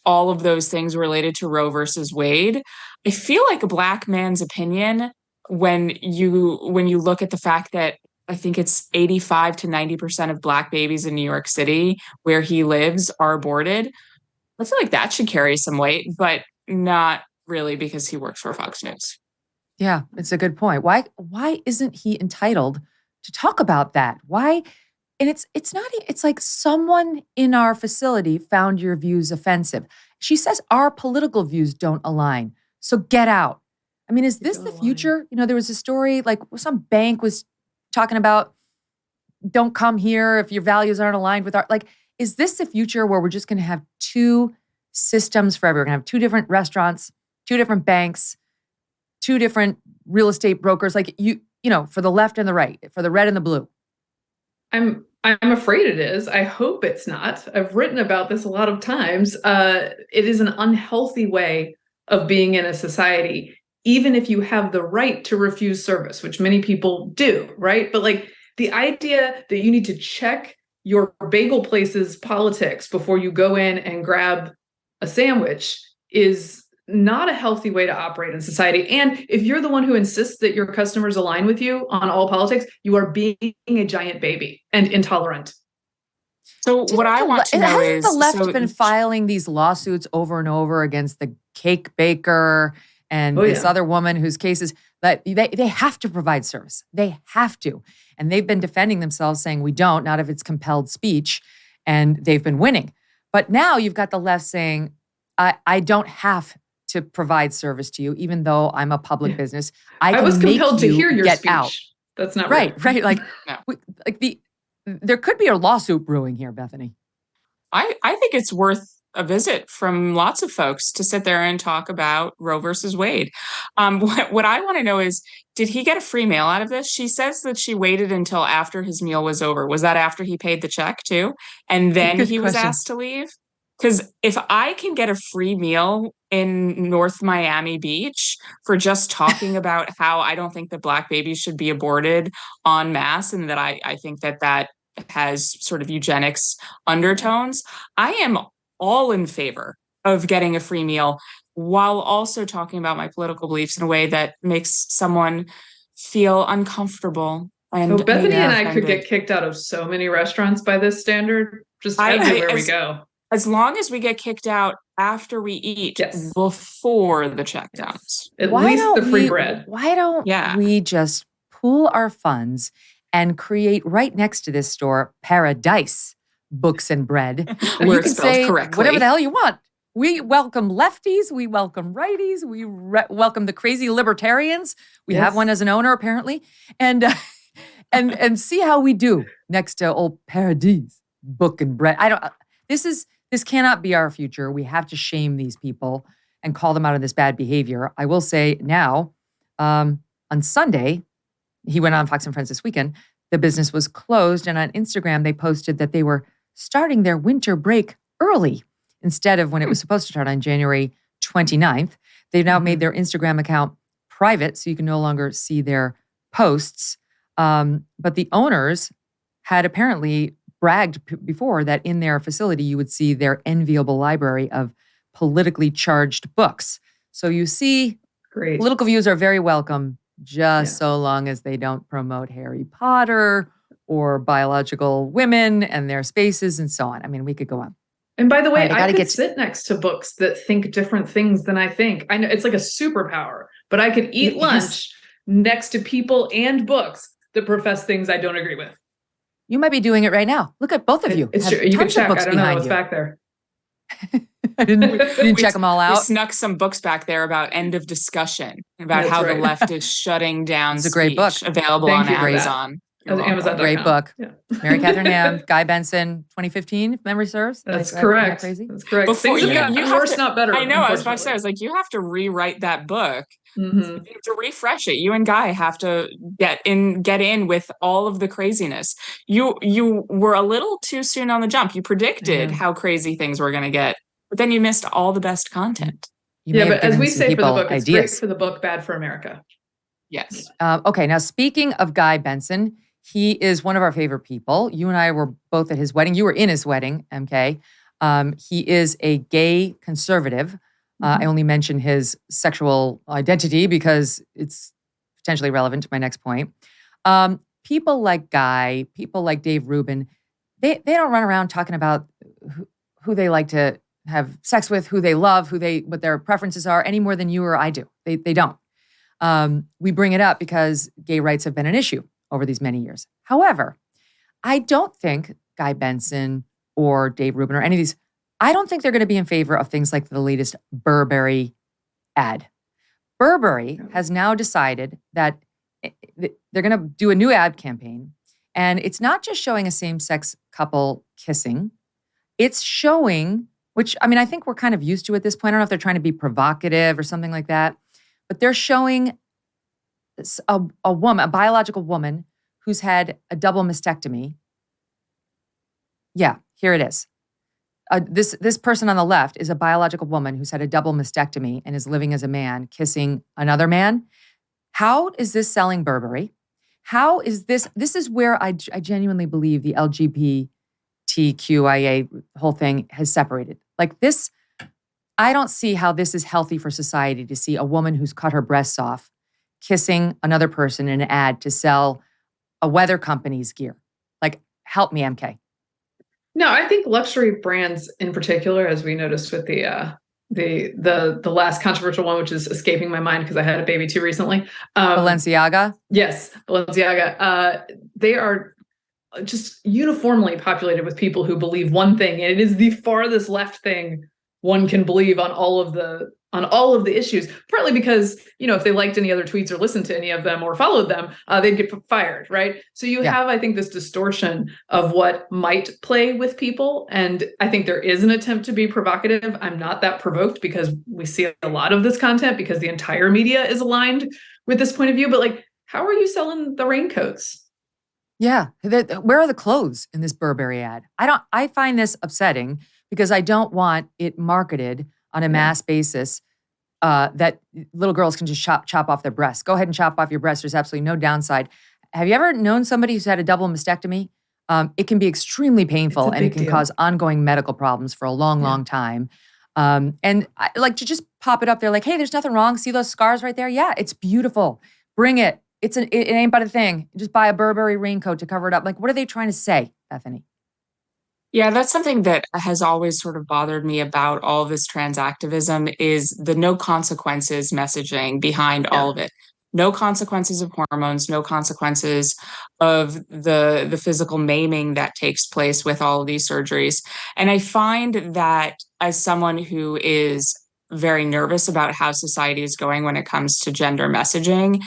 all of those things related to Roe versus Wade, I feel like a Black man's opinion, when you look at the fact that I think it's 85 to 90% of Black babies in New York City where he lives are aborted, I feel like that should carry some weight, but not really because he works for Fox News. Yeah, it's a good point. Why isn't he entitled to talk about that? Why? And it's like someone in our facility found your views offensive. She says our political views don't align. So get out. I mean, is this the future? You know, there was a story like some bank was talking about don't come here if your values aren't aligned with our, like, is this the future where we're just going to have two systems forever? We're going to have two different restaurants, two different banks, two different real estate brokers, like you know, for the left and the right, for the red and the blue. I'm afraid it is. I hope it's not. I've written about this a lot of times. It is an unhealthy way of being in a society, even if you have the right to refuse service, which many people do, right? But like the idea that you need to check your bagel place's politics before you go in and grab a sandwich is not a healthy way to operate in society. And if you're the one who insists that your customers align with you on all politics, you are being a giant baby and intolerant. So what I want to know is, hasn't the left been filing these lawsuits over and over against the cake baker and this other woman whose cases that they have to provide service. They have to. And they've been defending themselves saying we don't, not if it's compelled speech, and they've been winning. But now you've got the left saying, I don't have to provide service to you, even though I'm a public business. I was compelled to hear your speech. Out. That's not right. Right. Like, there could be a lawsuit brewing here, Bethany. I think it's worth a visit from lots of folks to sit there and talk about Roe versus Wade. What I want to know is, did he get a free meal out of this? She says that she waited until after his meal was over. Was that after he paid the check too? And then he was asked to leave? Because if I can get a free meal in North Miami Beach for just talking about how I don't think that Black babies should be aborted en masse, and that I think that has sort of eugenics undertones, I am all in favor of getting a free meal. while also talking about my political beliefs in a way that makes someone feel uncomfortable. And So Bethany and I could offended. get kicked out of so many restaurants by this standard, just everywhere we go. As long as we get kicked out after we eat, Yes. before the checkdowns. At Why least the don't free we- bread. Why don't Yeah. we just pool our funds and create right next to this store Paradise Books and Bread, where Where you it's can spelled say correctly. whatever the hell you want. We welcome lefties, we welcome righties, we welcome the crazy libertarians. We have Yes. one as an owner apparently, and and see how we do next to old Paradise Book and Bread. This cannot be our future. We have to shame these people and call them out of this bad behavior. I will say now, on Sunday, he went on Fox and Friends this weekend. The business was closed, and on Instagram, they posted that they were starting their winter break early instead of when it was supposed to start on January 29th. They've now made their Instagram account private, so you can no longer see their posts. But the owners had apparently bragged before that in their facility, you would see their enviable library of politically charged books. So you see, Great. political views are very welcome, just so long as they don't promote Harry Potter or biological women and their spaces and so on. I mean, we could go on. And by the way, All right, I I gotta could get to- sit next to books that think different things than I think. I know it's like a superpower, but I could eat Yes. lunch next to people and books that profess things I don't agree with. You might be doing it right now. Look at both of you. It's Have true. You can tons of check. books I don't know behind what's you. back there. I didn't check them all We out. snuck some books back there about end of discussion, about That's how right. the left is shutting down It's a great book. speech, available Thank on you for that. Amazon. You're welcome. Amazon.com. Great book. Yeah. Mary Katharine Ham, Guy Benson, 2015, if memory serves. Did I- That's did I- am I correct. crazy? That's correct. Before Things have you- gotten you have worse, to- not better. I know, I was about to say, I unfortunately. was like, you have to rewrite that book. Mhm. You have to refresh it. You and Guy have to get in with all of the craziness. You were a little too soon on the jump. You predicted Mhm. how crazy things were going to get, but then you missed all the best content. You Yeah, may have but as given we some say for the people book, it's great ideas. for the book, bad for America. Yes. Okay, now speaking of Guy Benson, he is one of our favorite people. You and I were both at his wedding. You were in his wedding, MK. He is a gay conservative. I only mention his sexual identity because it's potentially relevant to my next point. People like Guy, people like Dave Rubin, they don't run around talking about who they like to have sex with, who they love, what their preferences are, any more than you or I do. They don't. We bring it up because gay rights have been an issue over these many years. However, I don't think Guy Benson or Dave Rubin or any of these, I don't think they're going to be in favor of things like the latest Burberry ad. Burberry has now decided that they're going to do a new ad campaign, and it's not just showing a same-sex couple kissing. It's showing, which, I mean, I think we're kind of used to at this point. I don't know if they're trying to be provocative or something like that, but they're showing a woman, a biological woman who's had a double mastectomy. Yeah, here it is. This person on the left is a biological woman who's had a double mastectomy and is living as a man, kissing another man. How is this selling Burberry? How is this? This is where I genuinely believe the LGBTQIA whole thing has separated. Like this, I don't see how this is healthy for society to see a woman who's cut her breasts off kissing another person in an ad to sell a weather company's gear. Like, help me, MK. No, I think luxury brands in particular, as we noticed with the last controversial one, which is escaping my mind because I had a baby too recently. Balenciaga? Yes, Balenciaga. They are just uniformly populated with people who believe one thing, and it is the farthest left thing one can believe on all of the issues. Partly because, you know, if they liked any other tweets or listened to any of them or followed them, they'd get fired, right? So you have, I think, this distortion of what might play with people. And I think there is an attempt to be provocative. I'm not that provoked because we see a lot of this content because the entire media is aligned with this point of view. But like, how are you selling the raincoats? Yeah. Where are the clothes in this Burberry ad? I find this upsetting because I don't want it marketed on a mass basis that little girls can just chop off their breasts. Go ahead and chop off your breasts. There's absolutely no downside. Have you ever known somebody who's had a double mastectomy? It can be extremely painful and it can cause ongoing medical problems for a long, long time. And I like to just pop it up there like, hey, there's nothing wrong. See those scars right there? Yeah, it's beautiful. Bring it. It ain't but a thing. Just buy a Burberry raincoat to cover it up. Like, what are they trying to say, Bethany? Yeah, that's something that has always sort of bothered me about all this trans activism is the no consequences messaging behind all of it. No consequences of hormones, no consequences of the physical maiming that takes place with all of these surgeries. And I find that as someone who is very nervous about how society is going when it comes to gender messaging,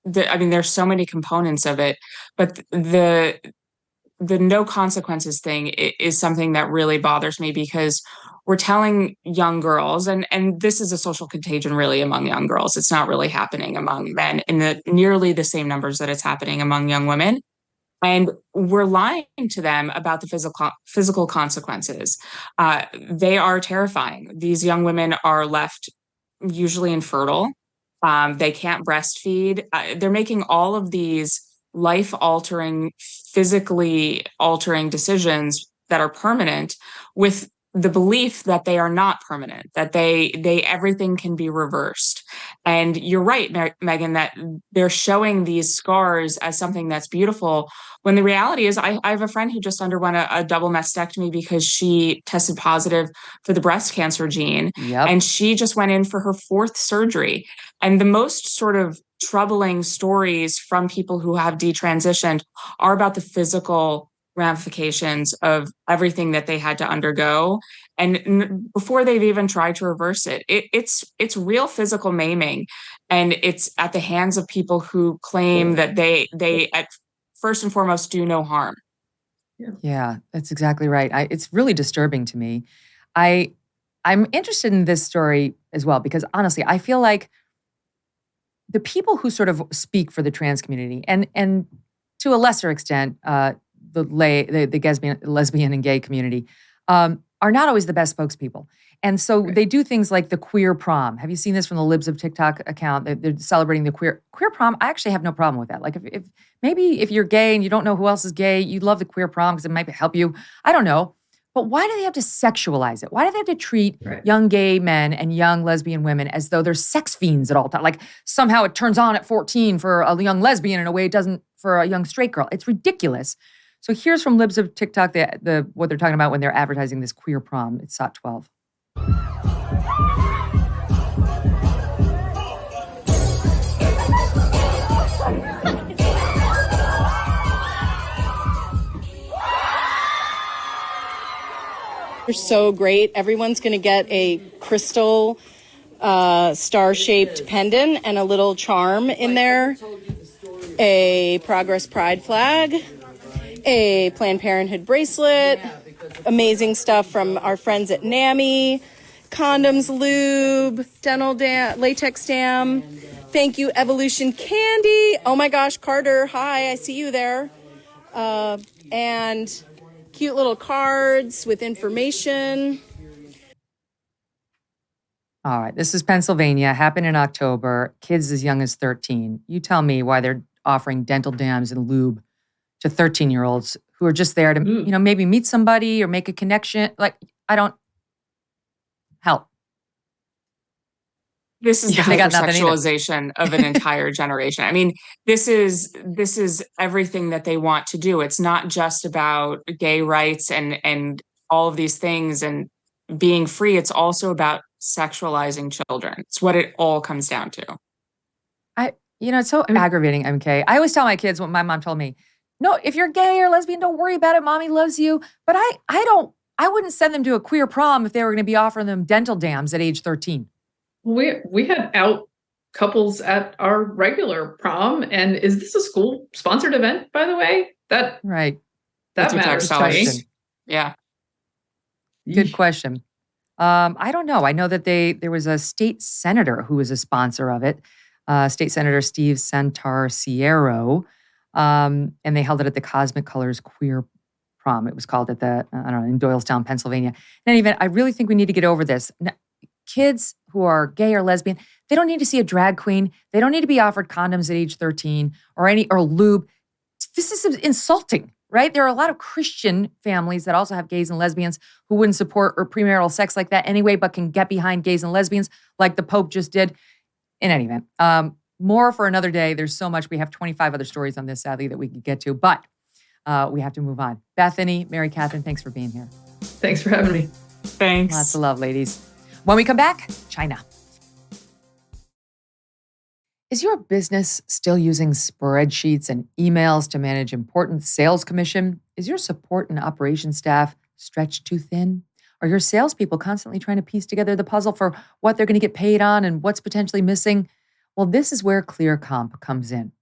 there's so many components of it, but the no consequences thing is something that really bothers me because we're telling young girls, and this is a social contagion really among young girls. It's not really happening among men in nearly the same numbers that it's happening among young women. And we're lying to them about the physical consequences. They are terrifying. These young women are left usually infertile. They can't breastfeed. They're making all of these life-altering, physically altering decisions that are permanent with the belief that they are not permanent, that they everything can be reversed. And you're right, Megyn, that they're showing these scars as something that's beautiful, when the reality is I have a friend who just underwent a double mastectomy because she tested positive for the breast cancer gene. Yep. And she just went in for her 4th surgery. And the most sort of troubling stories from people who have detransitioned are about the physical ramifications of everything that they had to undergo. And before they've even tried to reverse it, it's real physical maiming. And it's at the hands of people who claim that they at first and foremost do no harm. Yeah, that's exactly right. It's really disturbing to me. I'm interested in this story as well, because honestly, I feel like the people who sort of speak for the trans community and to a lesser extent, the lesbian and gay community, are not always the best spokespeople. And so they do things like the queer prom. Have you seen this from the Libs of TikTok account? They're celebrating the queer prom. I actually have no problem with that. Like if maybe if you're gay and you don't know who else is gay, you'd love the queer prom because it might help you. I don't know. But why do they have to sexualize it? Why do they have to treat young gay men and young lesbian women as though they're sex fiends at all times? Like somehow it turns on at 14 for a young lesbian in a way it doesn't for a young straight girl. It's ridiculous. So here's from Libs of TikTok what they're talking about when they're advertising this queer prom. It's SOT 12. They're so great. Everyone's going to get a crystal star-shaped pendant and a little charm in there, a Progress Pride flag, a Planned Parenthood bracelet, amazing stuff from our friends at NAMI, condoms, lube, dental dam, latex dam. Thank you, Evolution Candy. Oh my gosh, Carter, hi, I see you there. And cute little cards with information. All right, this is Pennsylvania, happened in October, kids as young as 13. You tell me why they're offering dental dams and lube to 13-year-olds who are just there to, maybe meet somebody or make a connection. Like, help. This is the hypersexualization of an entire generation. I mean, this is everything that they want to do. It's not just about gay rights and all of these things and being free. It's also about sexualizing children. It's what it all comes down to. It's so aggravating, MK. I always tell my kids what my mom told me. No, if you're gay or lesbian, don't worry about it. Mommy loves you. But I wouldn't send them to a queer prom if they were going to be offering them dental dams at age 13. We had out couples at our regular prom, and is this a school-sponsored event, by the way? That matters to me. Yeah. Good question. I don't know. I know that there was a state senator who was a sponsor of it, State Senator Steve Santarciero, and they held it at the Cosmic Colors Queer Prom. It was called at in Doylestown, Pennsylvania. In any event, I really think we need to get over this. Now, kids who are gay or lesbian, they don't need to see a drag queen. They don't need to be offered condoms at age 13 or lube. This is insulting, right? There are a lot of Christian families that also have gays and lesbians who wouldn't support or premarital sex like that anyway, but can get behind gays and lesbians like the Pope just did. In any event, more for another day. There's so much. We have 25 other stories on this, sadly, that we could get to, but we have to move on. Bethany, Mary Katharine, thanks for being here. Thanks for having me. Thanks. Lots of love, ladies. When we come back, China. Is your business still using spreadsheets and emails to manage important sales commission? Is your support and operations staff stretched too thin? Are your salespeople constantly trying to piece together the puzzle for what they're going to get paid on and what's potentially missing? Well, this is where ClearComp comes in.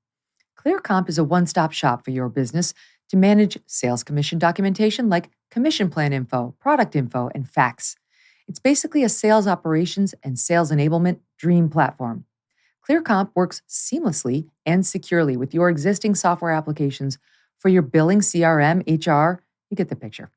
ClearComp is a one-stop shop for your business to manage sales commission documentation like commission plan info, product info, and facts. It's basically a sales operations and sales enablement dream platform. ClearComp works seamlessly and securely with your existing software applications for your billing, CRM, HR. You get the picture.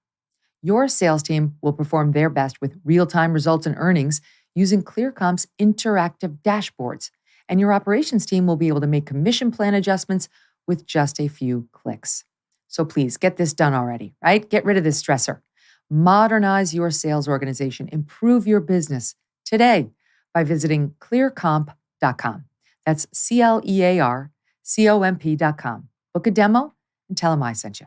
Your sales team will perform their best with real-time results and earnings using ClearComp's interactive dashboards, and your operations team will be able to make commission plan adjustments with just a few clicks. So please get this done already, right? Get rid of this stressor. Modernize your sales organization. Improve your business today by visiting clearcomp.com. That's ClearComp.com. Book a demo and tell them I sent you.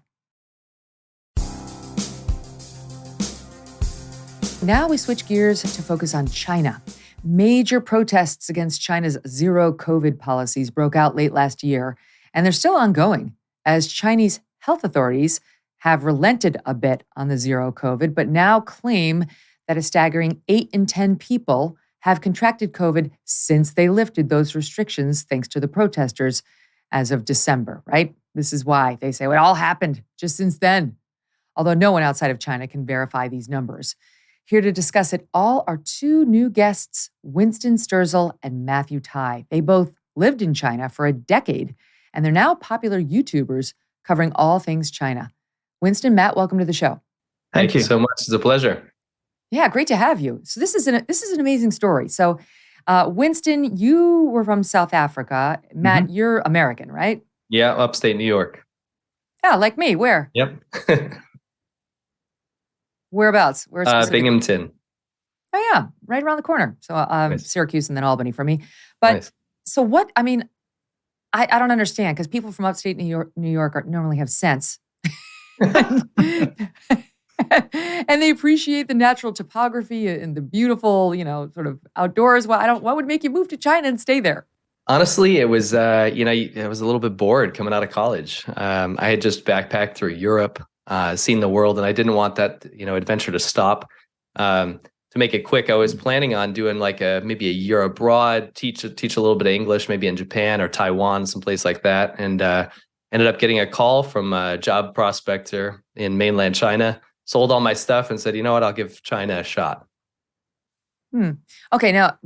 Now we switch gears to focus on China. Major protests against China's zero COVID policies broke out late last year, and they're still ongoing as Chinese health authorities have relented a bit on the zero COVID, but now claim that a staggering 8 in 10 people have contracted COVID since they lifted those restrictions, thanks to the protesters as of December, right? This is why they say it all happened just since then. Although no one outside of China can verify these numbers. Here to discuss it all are two new guests, Winston Sterzel and Matthew Tai. They both lived in China for a decade, and they're now popular YouTubers covering all things China. Winston, Matt, welcome to the show. Thank you so much. It's a pleasure. Yeah, great to have you. So this is an amazing story. So, Winston, you were from South Africa. Matt, you're American, right? Yeah, upstate New York. Yeah, like me. Where? Yep. Whereabouts? Where? Binghamton. Oh yeah, right around the corner. So Nice. Syracuse and then Albany for me. But Nice. so what? I mean, I don't understand because people from upstate New York normally have sense. And they appreciate the natural topography and the beautiful, sort of outdoors. What would make you move to China and stay there? Honestly, it was, I was a little bit bored coming out of college. I had just backpacked through Europe, seen the world, and I didn't want that, adventure to stop. To make it quick, I was planning on doing like maybe a year abroad, teach a little bit of English, maybe in Japan or Taiwan, someplace like that. And ended up getting a call from a job prospector in mainland China, sold all my stuff and said, you know what, I'll give China a shot. Okay, now,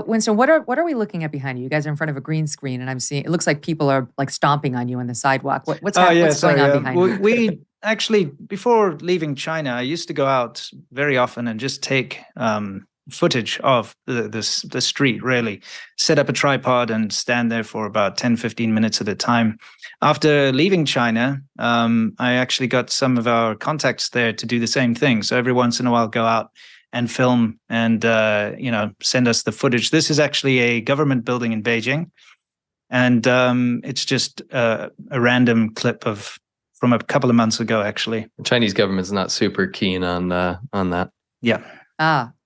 Winston, what are we looking at behind you? You guys are in front of a green screen, and I'm seeing, it looks like people are like stomping on you on the sidewalk. What's going on behind you? We actually, before leaving China, I used to go out very often and just take footage of the street, really. Set up a tripod and stand there for about 10, 15 minutes at a time. After leaving China, I actually got some of our contacts there to do the same thing. So every once in a while, go out and film and, send us the footage. This is actually a government building in Beijing. And it's just a random clip from a couple of months ago, actually. The Chinese government's not super keen on that. Yeah.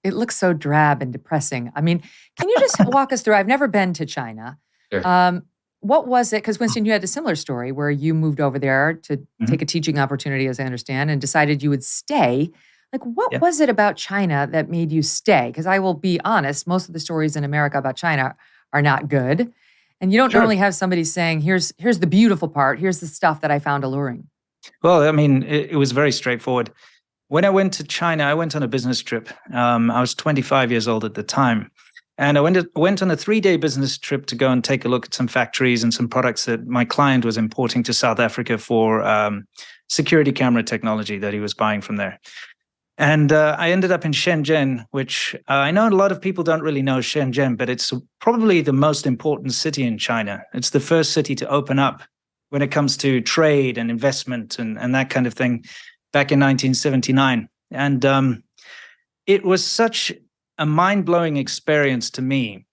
It looks so drab and depressing. I mean, can you just walk us through? I've never been to China. Sure. What was it? Because Winston, you had a similar story where you moved over there to take a teaching opportunity, as I understand, and decided you would stay. Like, what was it about China that made you stay? Because I will be honest, most of the stories in America about China are not good. And you don't normally have somebody saying, here's the beautiful part. Here's the stuff that I found alluring. Well, I mean, it was very straightforward. When I went to China, I went on a business trip. I was 25 years old at the time. And I went on a 3-day business trip to go and take a look at some factories and some products that my client was importing to South Africa for security camera technology that he was buying from there. And I ended up in Shenzhen, which I know a lot of people don't really know Shenzhen, but it's probably the most important city in China. It's the first city to open up when it comes to trade and investment and that kind of thing back in 1979. And it was such a mind-blowing experience to me,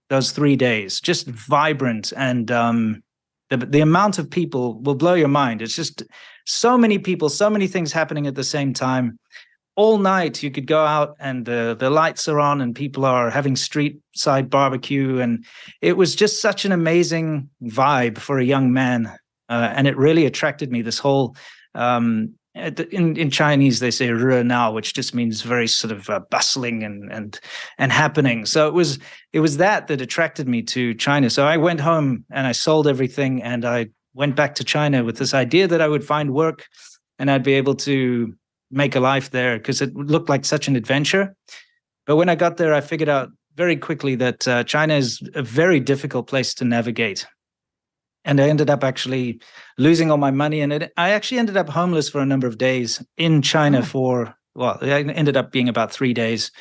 those 3 days, just vibrant. And the amount of people will blow your mind. It's just so many people, so many things happening at the same time. All night you could go out and the lights are on and people are having street side barbecue. And it was just such an amazing vibe for a young man. And it really attracted me, this whole, in Chinese, they say "re now," which just means very sort of bustling and happening. So it was that attracted me to China. So I went home and I sold everything and I went back to China with this idea that I would find work and I'd be able to make a life there because it looked like such an adventure. But when I got there, I figured out very quickly that China is a very difficult place to navigate. And I ended up actually losing all my money. And I actually ended up homeless for a number of days in China it ended up being about 3 days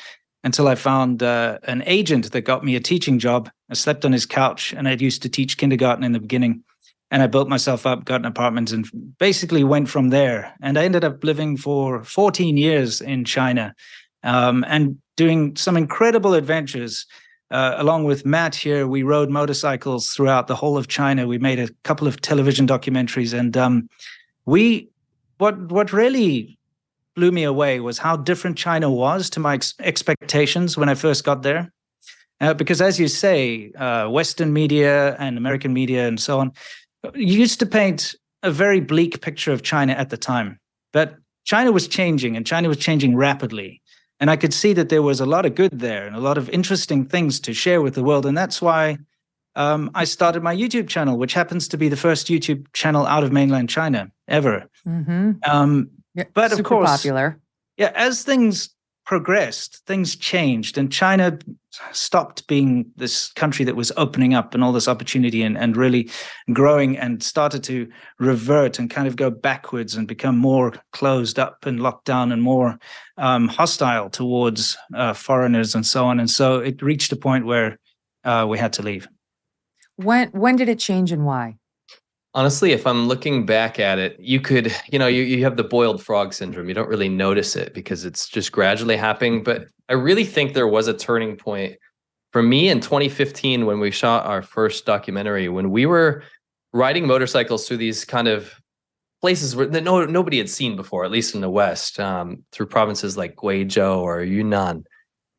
until I found an agent that got me a teaching job. I slept on his couch and I used to teach kindergarten in the beginning. And I built myself up, got an apartment, and basically went from there. And I ended up living for 14 years in China and doing some incredible adventures. Along with Matt here, we rode motorcycles throughout the whole of China. We made a couple of television documentaries. And what really blew me away was how different China was to my expectations when I first got there. Because as you say, Western media and American media and so on, used to paint a very bleak picture of China at the time. But China was changing, and China was changing rapidly. And I could see that there was a lot of good there and a lot of interesting things to share with the world. And that's why I started my YouTube channel, which happens to be the first YouTube channel out of mainland China ever. Mm-hmm. But super of course, popular. Yeah, as things progressed, things changed, and China stopped being this country that was opening up and all this opportunity and really growing, and started to revert and kind of go backwards and become more closed up and locked down and more hostile towards foreigners and so on. And so it reached a point where we had to leave. When did it change and why? Honestly, if I'm looking back at it, you could, you have the boiled frog syndrome. You don't really notice it because it's just gradually happening. But I really think there was a turning point for me in 2015 when we shot our first documentary, when we were riding motorcycles through these kind of places that nobody had seen before, at least in the West, through provinces like Guizhou or Yunnan.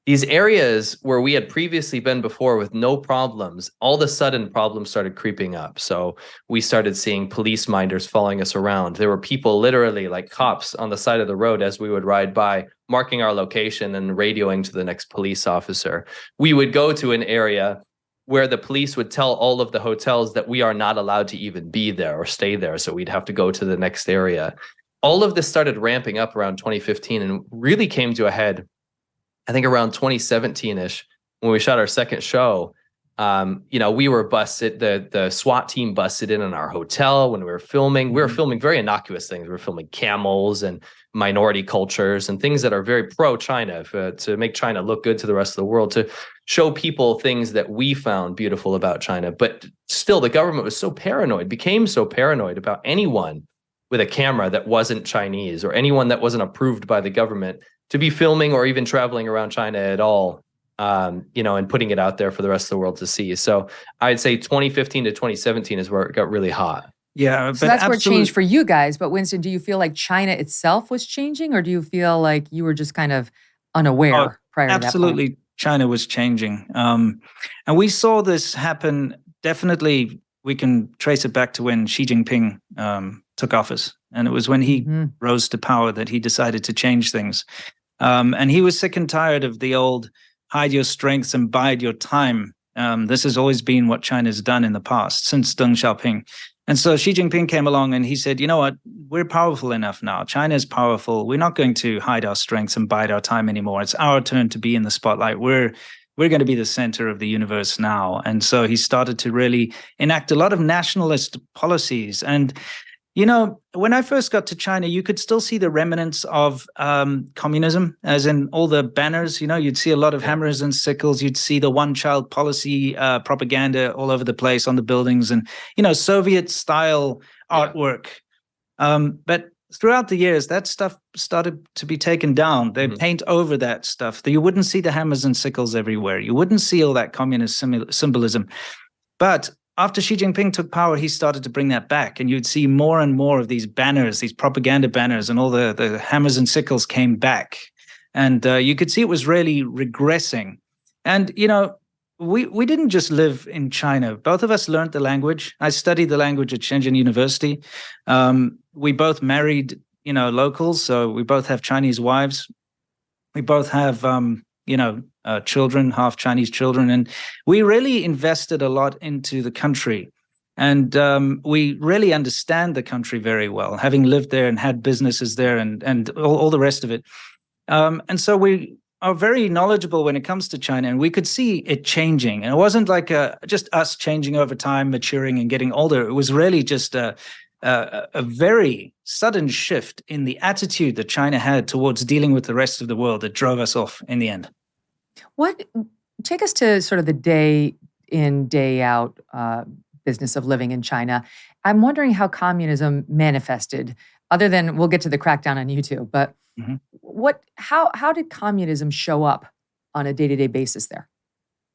These areas where we had previously been before with no problems, all of a sudden problems started creeping up. So we started seeing police minders following us around. There were people literally like cops on the side of the road as we would ride by, marking our location and radioing to the next police officer. We would go to an area where the police would tell all of the hotels that we are not allowed to even be there or stay there. So we'd have to go to the next area. All of this started ramping up around 2015 and really came to a head I think around 2017-ish, when we shot our second show, we were busted. The SWAT team busted in on our hotel when we were filming. We were filming very innocuous things. We were filming camels and minority cultures and things that are very pro-China to make China look good to the rest of the world, to show people things that we found beautiful about China. But still, the government was became so paranoid about anyone with a camera that wasn't Chinese or anyone that wasn't approved by the government to be filming or even traveling around China at all, and putting it out there for the rest of the world to see. So I'd say 2015 to 2017 is where it got really hot. Yeah, so that's where it changed for you guys. But Winston, do you feel like China itself was changing, or do you feel like you were just kind of unaware prior to that point? Absolutely, China was changing. And we saw this happen. Definitely, we can trace it back to when Xi Jinping took office. And it was when he rose to power that he decided to change things. And he was sick and tired of the old hide your strengths and bide your time. This has always been what China's done in the past, since Deng Xiaoping. And so Xi Jinping came along and he said, you know what, we're powerful enough now. China is powerful. We're not going to hide our strengths and bide our time anymore. It's our turn to be in the spotlight. We're going to be the center of the universe now. And so he started to really enact a lot of nationalist policies. And When I first got to China, you could still see the remnants of communism, as in all the banners. You'd see a lot of hammers and sickles. You'd see the one-child policy propaganda all over the place on the buildings, and Soviet-style artwork. But throughout the years, that stuff started to be taken down. They paint over that stuff. You wouldn't see the hammers and sickles everywhere. You wouldn't see all that communist symbolism. But after Xi Jinping took power, he started to bring that back, and you'd see more and more of these banners, these propaganda banners, and all the hammers and sickles came back. And you could see it was really regressing. And, we didn't just live in China. Both of us learned the language. I studied the language at Shenzhen University. We both married, locals, so we both have Chinese wives. We both have, children, half Chinese children, and we really invested a lot into the country. And we really understand the country very well, having lived there and had businesses there and all the rest of it. And so we are very knowledgeable when it comes to China, and we could see it changing. And it wasn't like just us changing over time, maturing and getting older. It was really just a very sudden shift in the attitude that China had towards dealing with the rest of the world that drove us off in the end. Take us to sort of the day in, day out business of living in China. I'm wondering how communism manifested, other than we'll get to the crackdown on YouTube, but how did communism show up on a day-to-day basis there?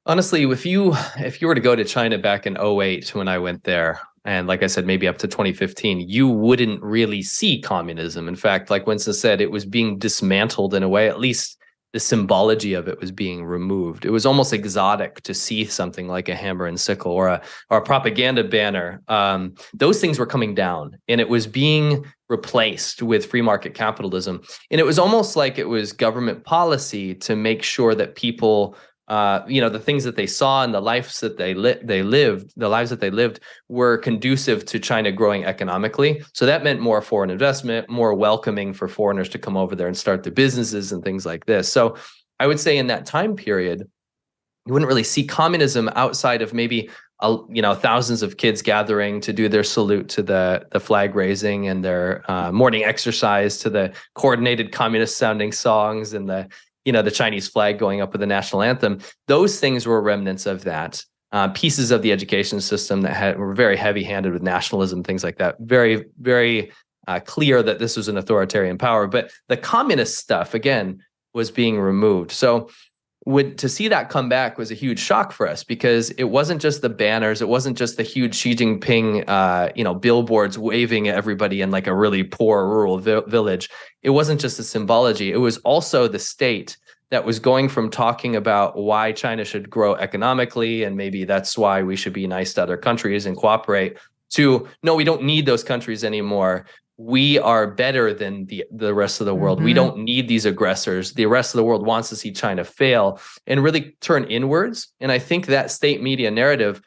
Honestly, if you were to go to China back in 2008 when I went there, and like I said, maybe up to 2015, you wouldn't really see communism. In fact, like Winston said, it was being dismantled in a way, at least the symbology of it was being removed. It was almost exotic to see something like a hammer and sickle or a propaganda banner. Those things were coming down, and it was being replaced with free market capitalism. And it was almost like it was government policy to make sure that people, the things that they saw and the lives that they lived were conducive to China growing economically. So that meant more foreign investment, more welcoming for foreigners to come over there and start their businesses and things like this. So I would say in that time period, you wouldn't really see communism outside of maybe thousands of kids gathering to do their salute to the flag raising and their morning exercise to the coordinated communist sounding songs and the Chinese flag going up with the national anthem. Those things were remnants of that. Pieces of the education system that were very heavy-handed with nationalism, things like that. Very, very clear that this was an authoritarian power. But the communist stuff, again, was being removed. So to see that come back was a huge shock for us, because it wasn't just the banners, it wasn't just the huge Xi Jinping, billboards waving at everybody in like a really poor rural village. It wasn't just the symbology. It was also the state that was going from talking about why China should grow economically and maybe that's why we should be nice to other countries and cooperate to, no, we don't need those countries anymore. We are better than the rest of the world. We don't need these aggressors. The rest of the world wants to see China fail and really turn inwards. And I think that state media narrative,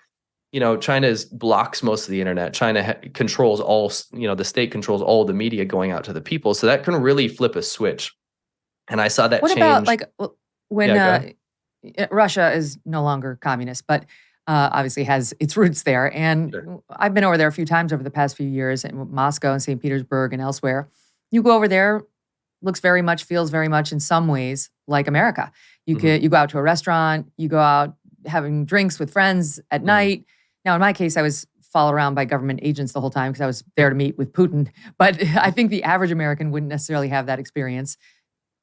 China blocks most of the internet. China controls all, the state controls all the media going out to the people. So that can really flip a switch. And I saw that change. What about when Russia is no longer communist, but obviously has its roots there. And I've been over there a few times over the past few years in Moscow and St. Petersburg and elsewhere. You go over there, feels very much in some ways like America. You go out to a restaurant, you go out having drinks with friends at night. Now, in my case, I was followed around by government agents the whole time because I was there to meet with Putin. But I think the average American wouldn't necessarily have that experience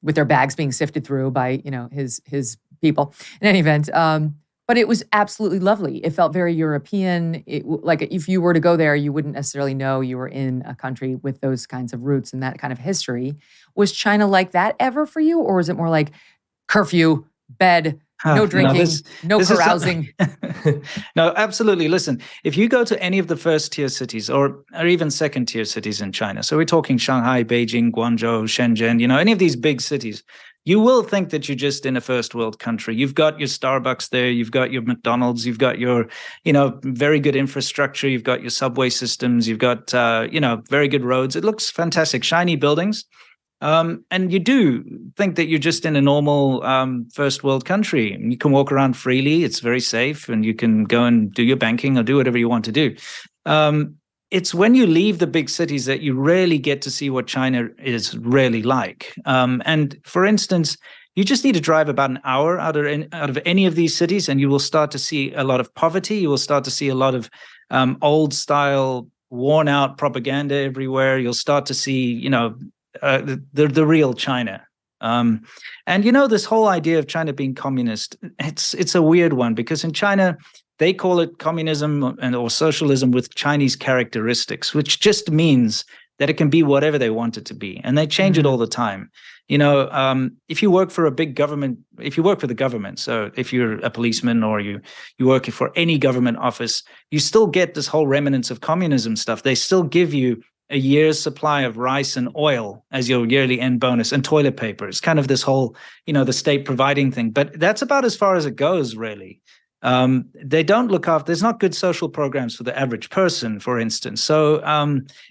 with their bags being sifted through by, his people. In any event, but it was absolutely lovely. It felt very European. Like if you were to go there, you wouldn't necessarily know you were in a country with those kinds of roots and that kind of history. Was China like that ever for you? Or was it more like curfew, bed, no drinking, no carousing? No, absolutely. Listen, if you go to any of the first-tier cities or even second-tier cities in China, so we're talking Shanghai, Beijing, Guangzhou, Shenzhen, any of these big cities, you will think that you're just in a first world country. You've got your Starbucks there, you've got your McDonald's, you've got your, very good infrastructure, you've got your subway systems, you've got, very good roads. It looks fantastic, shiny buildings. And you do think that you're just in a normal first world country. You can walk around freely, it's very safe, and you can go and do your banking or do whatever you want to do. it's when you leave the big cities that you really get to see what China is really like. And for instance, you just need to drive about an hour out of any of these cities, and you will start to see a lot of poverty. You will start to see a lot of old style, worn out propaganda everywhere. You'll start to see, the real China. And this whole idea of China being communist, it's a weird one, because in China, they call it communism or socialism with Chinese characteristics, which just means that it can be whatever they want it to be. And they change it all the time. If you work for a big government, if you work for the government, so if you're a policeman or you work for any government office, you still get this whole remnants of communism stuff. They still give you a year's supply of rice and oil as your yearly end bonus, and toilet paper. It's kind of this whole, the state providing thing. But that's about as far as it goes, really. They don't look after, there's not good social programs for the average person, for instance. So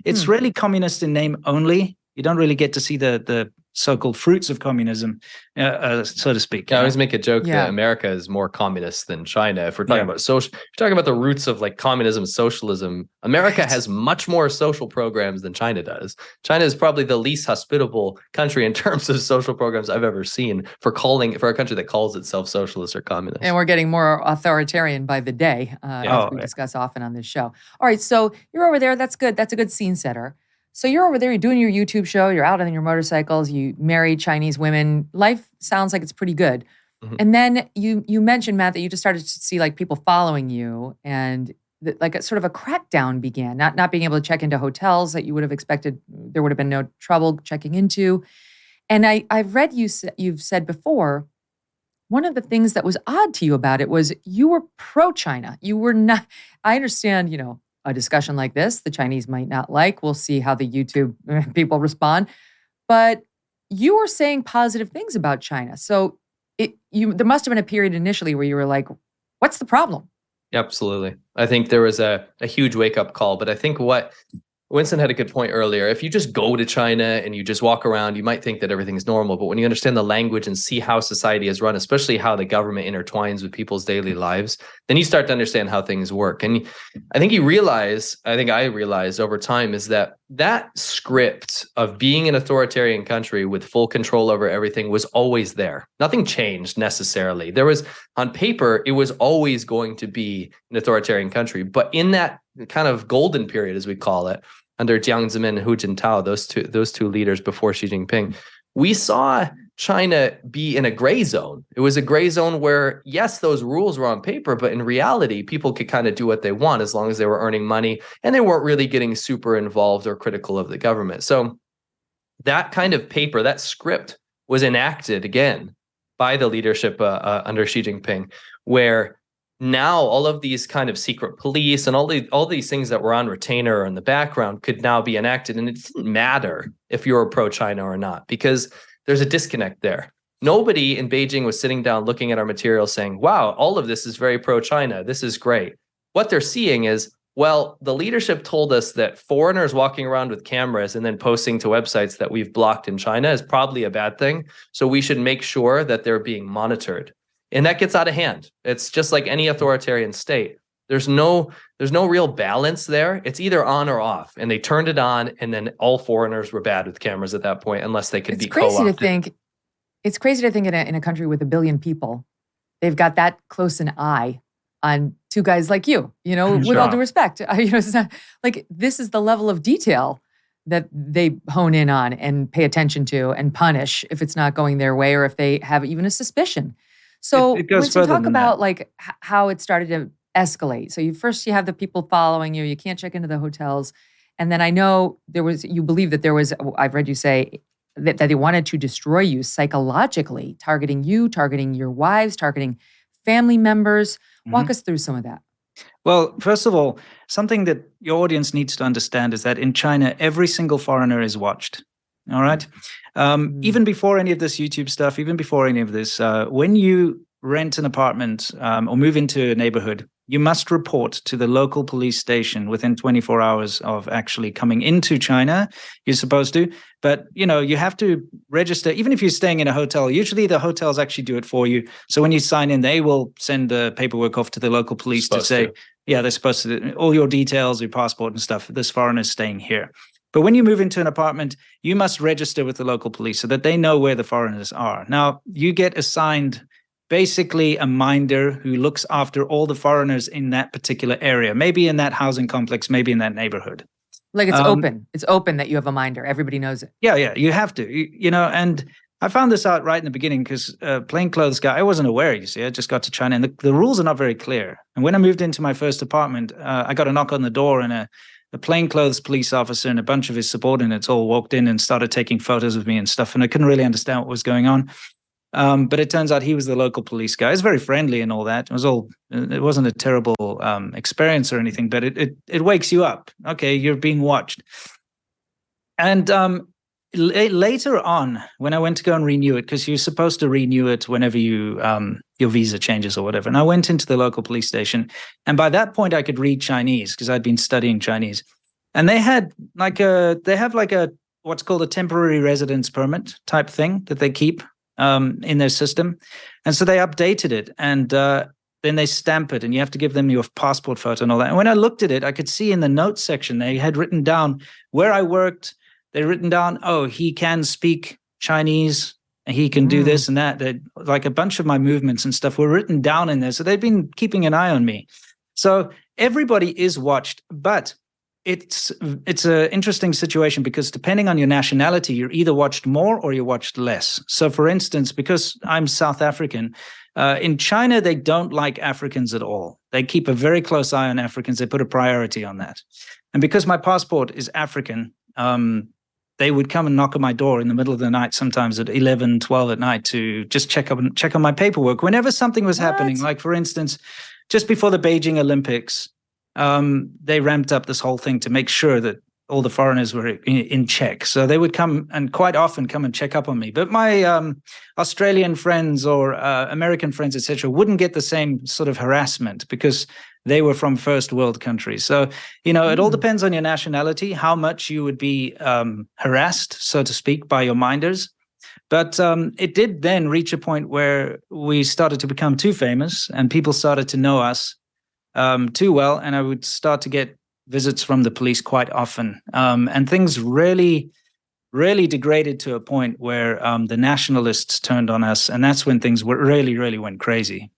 it's really communist in name only. You don't really get to see the so-called fruits of communism, so to speak. I always make a joke that America is more communist than China. If we're talking about social, if you're talking about the roots of like communism and socialism, America has much more social programs than China does. China is probably the least hospitable country in terms of social programs I've ever seen for a country that calls itself socialist or communist. And we're getting more authoritarian by the day, as we discuss often on this show. All right, so you're over there. That's good. That's a good scene setter. So you're over there, you're doing your YouTube show, you're out on your motorcycles, you marry Chinese women. Life sounds like it's pretty good. Mm-hmm. And then you mentioned, Matt, that you just started to see like people following you, and like a sort of a crackdown began, not being able to check into hotels that you would have expected there would have been no trouble checking into. And I've read you've said before, one of the things that was odd to you about it was you were pro-China. You were not, I understand, a discussion like this, the Chinese might not like. We'll see how the YouTube people respond. But you were saying positive things about China. So there must have been a period initially where you were like, what's the problem? Absolutely. I think there was a huge wake-up call. But I think what Winston had a good point earlier. If you just go to China and you just walk around, you might think that everything is normal. But when you understand the language and see how society is run, especially how the government intertwines with people's daily lives, then you start to understand how things work. And I think I realized over time is that script of being an authoritarian country with full control over everything was always there. Nothing changed necessarily. There was, on paper, it was always going to be an authoritarian country. But in that kind of golden period, as we call it, under Jiang Zemin and Hu Jintao, those two leaders before Xi Jinping, we saw China be in a gray zone. It was a gray zone where, yes, those rules were on paper, but in reality, people could kind of do what they want as long as they were earning money and they weren't really getting super involved or critical of the government. So that kind of paper, that script was enacted again by the leadership under Xi Jinping, where now all of these kind of secret police and all these things that were on retainer or in the background could now be enacted. And it didn't matter if you were pro-China or not, because there's a disconnect there. Nobody in Beijing was sitting down looking at our material saying, wow, all of this is very pro-China. This is great. What they're seeing is, well, the leadership told us that foreigners walking around with cameras and then posting to websites that we've blocked in China is probably a bad thing. So we should make sure that they're being monitored. And that gets out of hand. It's just like any authoritarian state. There's no real balance there. It's either on or off. And they turned it on, and then all foreigners were bad with cameras at that point, unless they could be co-opted. It's crazy to think in a country with 1 billion people, they've got that close an eye on two guys like you, with all due respect. It's not like this is the level of detail that they hone in on and pay attention to and punish if it's not going their way or if they have even a suspicion. So it goes when you talk about that. like how it started to escalate. So you have the people following you. You can't check into the hotels. And then I know you believe that there was, I've read you say that they wanted to destroy you psychologically, targeting you, targeting your wives, targeting family members. Walk us through some of that. Well, first of all, something that your audience needs to understand is that in China, every single foreigner is watched. All right. Even before any of this YouTube stuff, even before any of this, when you rent an apartment or move into a neighborhood, you must report to the local police station within 24 hours of actually coming into China. You're supposed to, but you have to register. Even if you're staying in a hotel, usually the hotels actually do it for you. So when you sign in, they will send the paperwork off to the local police to say, yeah, they're supposed to, all your details, your passport and stuff, this foreigner's staying here. But when you move into an apartment, you must register with the local police so that they know where the foreigners are. Now, you get assigned basically a minder who looks after all the foreigners in that particular area, maybe in that housing complex, maybe in that neighborhood. Like it's open. It's open that you have a minder. Everybody knows it. Yeah, you have to, you know, and I found this out right in the beginning because plainclothes guy, I wasn't aware, you see, I just got to China and the rules are not very clear. And when I moved into my first apartment, I got a knock on the door and a plainclothes police officer and a bunch of his subordinates all walked in and started taking photos of me and stuff. And I couldn't really understand what was going on. But it turns out he was the local police guy. He was very friendly and all that. It wasn't a terrible experience or anything, but it wakes you up. Okay, you're being watched. And later on, when I went to go and renew it, because you're supposed to renew it whenever you your visa changes or whatever, and I went into the local police station, and by that point I could read Chinese because I'd been studying Chinese, and they have like a what's called a temporary residence permit type thing that they keep in their system, and so they updated it, and then they stamp it, and you have to give them your passport photo and all that. And when I looked at it, I could see in the notes section they had written down where I worked. They'd written down, oh, he can speak Chinese, he can do this and that. Like a bunch of my movements and stuff were written down in there. So they've been keeping an eye on me. So everybody is watched, but it's an interesting situation because depending on your nationality, you're either watched more or you're watched less. So for instance, because I'm South African, in China, they don't like Africans at all. They keep a very close eye on Africans. They put a priority on that. And because my passport is African, they would come and knock on my door in the middle of the night, sometimes at 11, 12 at night to just check on my paperwork. Whenever something was happening, like for instance, just before the Beijing Olympics, they ramped up this whole thing to make sure that all the foreigners were in check. So they would come and quite often come and check up on me. But my Australian friends or American friends, etc., wouldn't get the same sort of harassment because they were from first world countries. So, you know, it all depends on your nationality, how much you would be harassed, so to speak, by your minders. But it did then reach a point where we started to become too famous and people started to know us too well. And I would start to get visits from the police quite often. And things really, really degraded to a point where the nationalists turned on us. And that's when things really, really went crazy.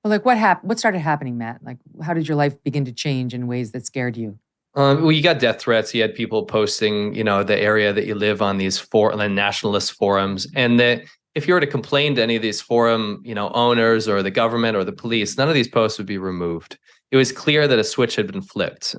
Well, like what happened? What started happening, Matt? Like, how did your life begin to change in ways that scared you? Well, you got death threats. You had people posting, you know, the area that you live on these nationalist forums, and that if you were to complain to any of these forum, you know, owners or the government or the police, none of these posts would be removed. It was clear that a switch had been flipped.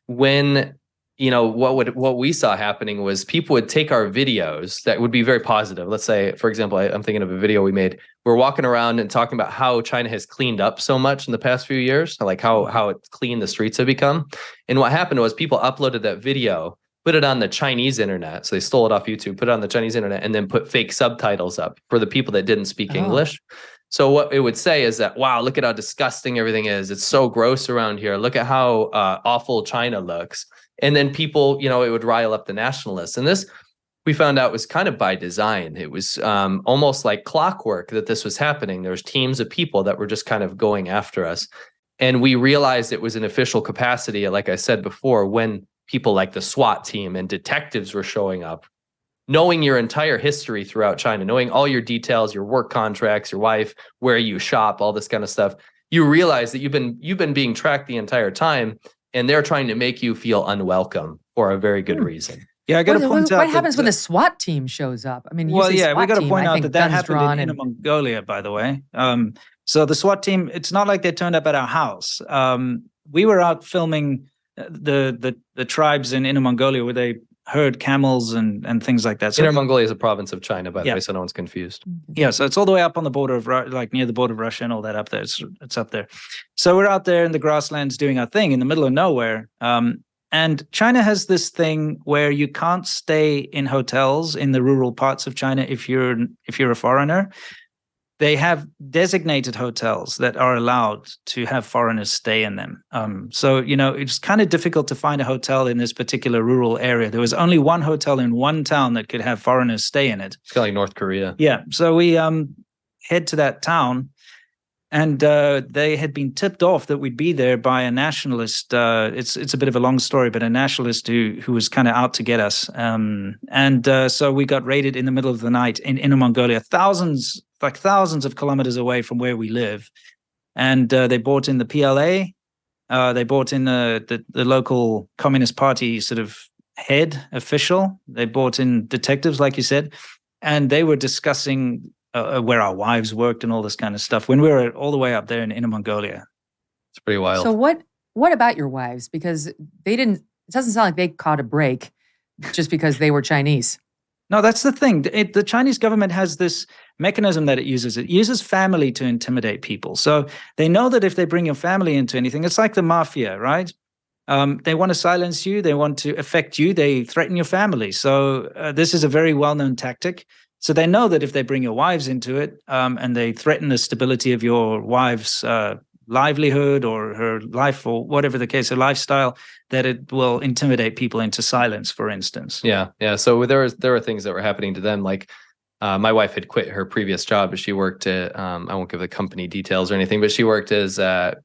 When you know, what we saw happening was people would take our videos that would be very positive. Let's say, for example, I'm thinking of a video we made. We're walking around and talking about how China has cleaned up so much in the past few years, like how clean the streets have become. And what happened was people uploaded that video, put it on the Chinese internet. So they stole it off YouTube, put it on the Chinese internet, and then put fake subtitles up for the people that didn't speak English. So what it would say is that, wow, look at how disgusting everything is. It's so gross around here. Look at how awful China looks. And then people, you know, it would rile up the nationalists. And this, we found out, was kind of by design. It was almost like clockwork that this was happening. There was teams of people that were just kind of going after us. And we realized it was an official capacity, like I said before, when people like the SWAT team and detectives were showing up, knowing your entire history throughout China, knowing all your details, your work contracts, your wife, where you shop, all this kind of stuff. You realize that you've been being tracked the entire time. And they're trying to make you feel unwelcome for a very good reason. Yeah, I got to point out. What happens when the SWAT team shows up? I mean, we got to point out that happened in Mongolia, by the way. So the SWAT team, it's not like they turned up at our house. We were out filming the tribes in Inner Mongolia where they herd camels and things like that. So Inner Mongolia is a province of China, by the way, so no one's confused. Yeah, so it's all the way up on the border of, like near the border of Russia and all that up there. It's up there. So we're out there in the grasslands doing our thing in the middle of nowhere. And China has this thing where you can't stay in hotels in the rural parts of China if you're a foreigner. They have designated hotels that are allowed to have foreigners stay in them. So, you know, it's kind of difficult to find a hotel in this particular rural area. There was only one hotel in one town that could have foreigners stay in it. It's kind of like North Korea. Yeah. So we head to that town, And they had been tipped off that we'd be there by a nationalist. It's a bit of a long story, but a nationalist who was kind of out to get us. So we got raided in the middle of the night in Inner Mongolia, thousands of kilometers away from where we live. And they brought in the PLA. They brought in the local Communist Party sort of head official. They brought in detectives, like you said, and they were discussing where our wives worked and all this kind of stuff when we were all the way up there in Inner Mongolia. It's pretty wild. So what about your wives? Because it doesn't sound like they caught a break just because they were Chinese. No, that's the thing. The Chinese government has this mechanism that it uses. It uses family to intimidate people. So they know that if they bring your family into anything, it's like the mafia, right? They want to silence you. They want to affect you. They threaten your family. So this is a very well-known tactic. So they know that if they bring your wives into it and they threaten the stability of your wife's livelihood or her life or whatever the case, her lifestyle, that it will intimidate people into silence, for instance. Yeah. So there were things that were happening to them, like my wife had quit her previous job, but she worked at, I won't give the company details or anything, but she worked as, a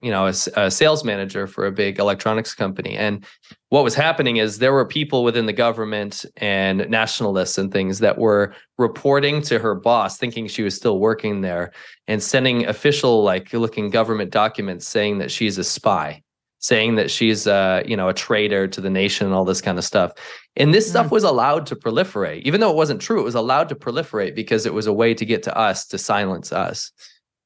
sales manager for a big electronics company. And what was happening is there were people within the government and nationalists and things that were reporting to her boss, thinking she was still working there, and sending official, looking government documents saying that she's a spy, saying that she's a traitor to the nation and all this kind of stuff. And this stuff was allowed to proliferate. Even though it wasn't true, it was allowed to proliferate because it was a way to get to us, to silence us.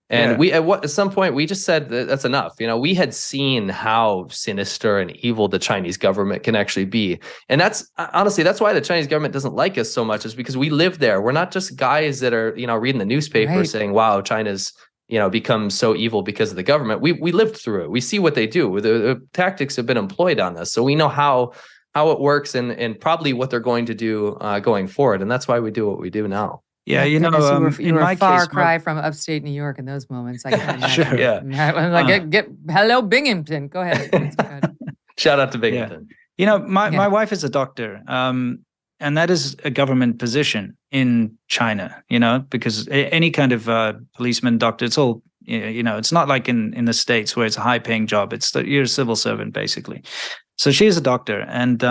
And we at some point, we just said that's enough. We had seen how sinister and evil the Chinese government can actually be. And that's honestly, that's why the Chinese government doesn't like us so much, is because we live there. We're not just guys that are, reading the newspaper saying, wow, China's become so evil because of the government. We lived through it. We see what they do. The tactics have been employed on us. So we know how it works and probably what they're going to do going forward. And that's why we do what we do now. Yeah, you were a far cry from upstate New York in those moments. I can imagine. Sure, yeah. Hello, Binghamton. Go ahead. Shout out to Binghamton. Yeah. My wife is a doctor. And that is a government position in China, because any kind of policeman, doctor, it's all, it's not like in the States where it's a high paying job. It's that you're a civil servant, basically. So she's a doctor, and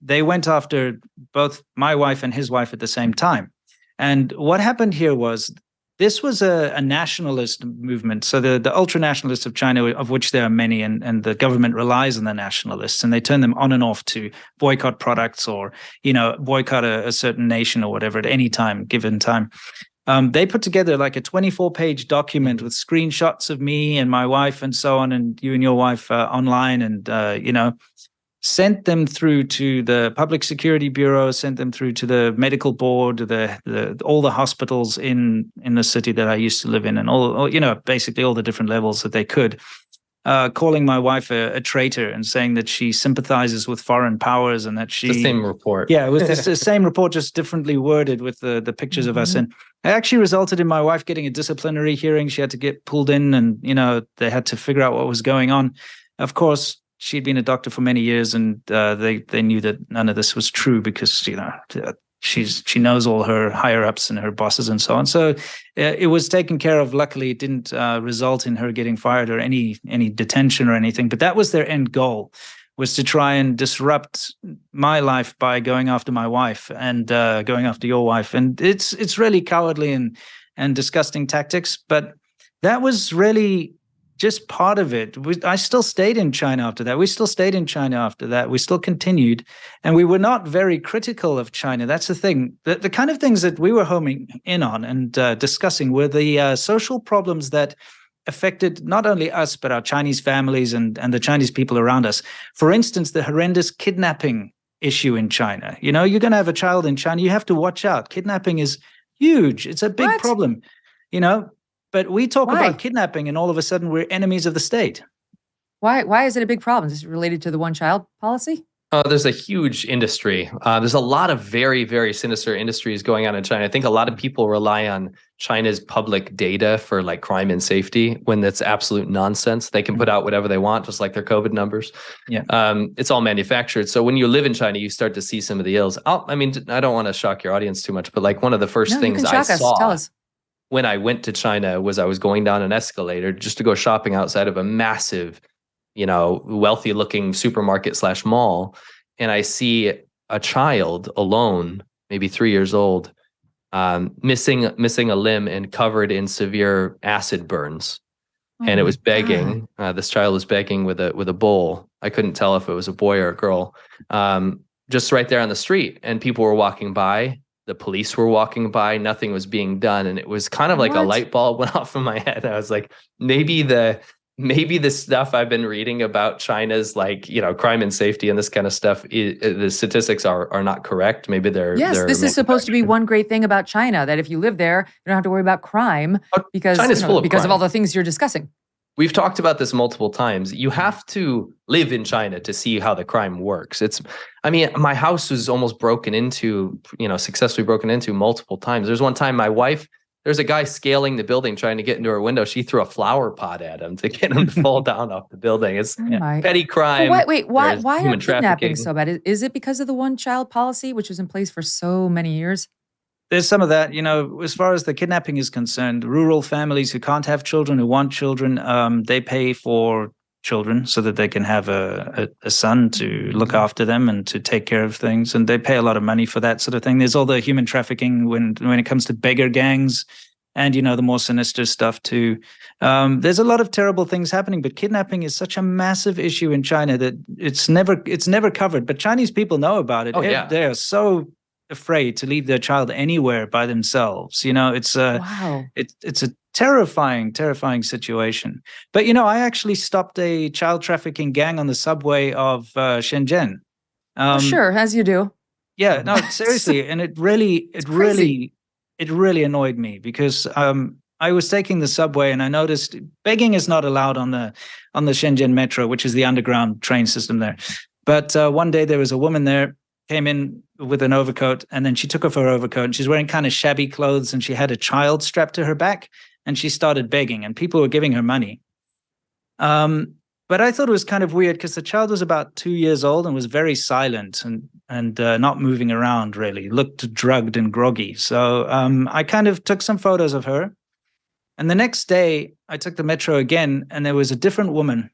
they went after both my wife and his wife at the same time. And what happened here was, this was a nationalist movement. So the ultra-nationalists of China, of which there are many, and the government relies on the nationalists, and they turn them on and off to boycott products or, boycott a certain nation or whatever at any given time. They put together like a 24-page document with screenshots of me and my wife and so on, and you and your wife online, and, sent them through to the Public Security Bureau, sent them through to the medical board, all the hospitals in the city that I used to live in, and all basically all the different levels that they could, calling my wife a traitor and saying that she sympathizes with foreign powers and that she... The same report. Yeah, it was the same report, just differently worded with the pictures of us. And it actually resulted in my wife getting a disciplinary hearing. She had to get pulled in, and, they had to figure out what was going on. Of course, she'd been a doctor for many years, and they knew that none of this was true because, she knows all her higher ups and her bosses and so on. So it was taken care of. Luckily, it didn't result in her getting fired or any detention or anything. But that was their end goal, was to try and disrupt my life by going after my wife and going after your wife. And it's really cowardly and disgusting tactics. But that was really just part of it. I still stayed in China after that. We still stayed in China after that. We still continued. And we were not very critical of China. That's the thing. The kind of things that we were homing in on and discussing were the social problems that affected not only us, but our Chinese families and the Chinese people around us. For instance, the horrendous kidnapping issue in China. You're going to have a child in China, you have to watch out. Kidnapping is huge. It's a big problem, But we talk about kidnapping, and all of a sudden we're enemies of the state. Why is it a big problem? Is it related to the one-child policy? There's a huge industry. There's a lot of very, very sinister industries going on in China. I think a lot of people rely on China's public data for crime and safety when that's absolute nonsense. They can put out whatever they want, just like their COVID numbers. Yeah. It's all manufactured. So when you live in China, you start to see some of the ills. I don't want to shock your audience too much, but one of the first things I saw. Tell us. when I went to China was I was going down an escalator just to go shopping outside of a massive, wealthy looking supermarket / mall. And I see a child alone, maybe 3 years old, missing a limb and covered in severe acid burns. And it was begging. This child was begging with a bowl. I couldn't tell if it was a boy or a girl. Just right there on the street, and people were walking by. The police were walking by. Nothing was being done, and it was kind of like a light bulb went off in my head. I was like, maybe the stuff I've been reading about China's crime and safety and this kind of stuff, the statistics are not correct. Maybe they're this is supposed to be one great thing about China, that if you live there, you don't have to worry about crime because China's full of crime. of all the things you're discussing. We've talked about this multiple times. You have to live in China to see how the crime works. My house was almost broken into, successfully broken into multiple times. There's one time there's a guy scaling the building trying to get into her window. She threw a flower pot at him to get him to fall down off the building. It's petty crime. Well, wait, why are kidnapping so bad? Is it because of the one-child policy, which was in place for so many years? There's some of that, as far as the kidnapping is concerned, rural families who can't have children, who want children, they pay for children so that they can have a son to look after them and to take care of things. And they pay a lot of money for that sort of thing. There's all the human trafficking when it comes to beggar gangs and, the more sinister stuff too. There's a lot of terrible things happening, but kidnapping is such a massive issue in China that it's never covered. But Chinese people know about it. Oh, yeah. They are so afraid to leave their child anywhere by themselves. It's a terrifying situation. But I actually stopped a child trafficking gang on the subway of Shenzhen. Sure, as you do. Yeah, no, seriously, and it really annoyed me because I was taking the subway and I noticed begging is not allowed on the Shenzhen Metro, which is the underground train system there. But one day there was a woman there, came in with an overcoat, and then she took off her overcoat and she's wearing kind of shabby clothes and she had a child strapped to her back and she started begging and people were giving her money. But I thought it was kind of weird because the child was about 2 years old and was very silent and not moving around really, looked drugged and groggy. So I kind of took some photos of her. And the next day I took the metro again and there was a different woman,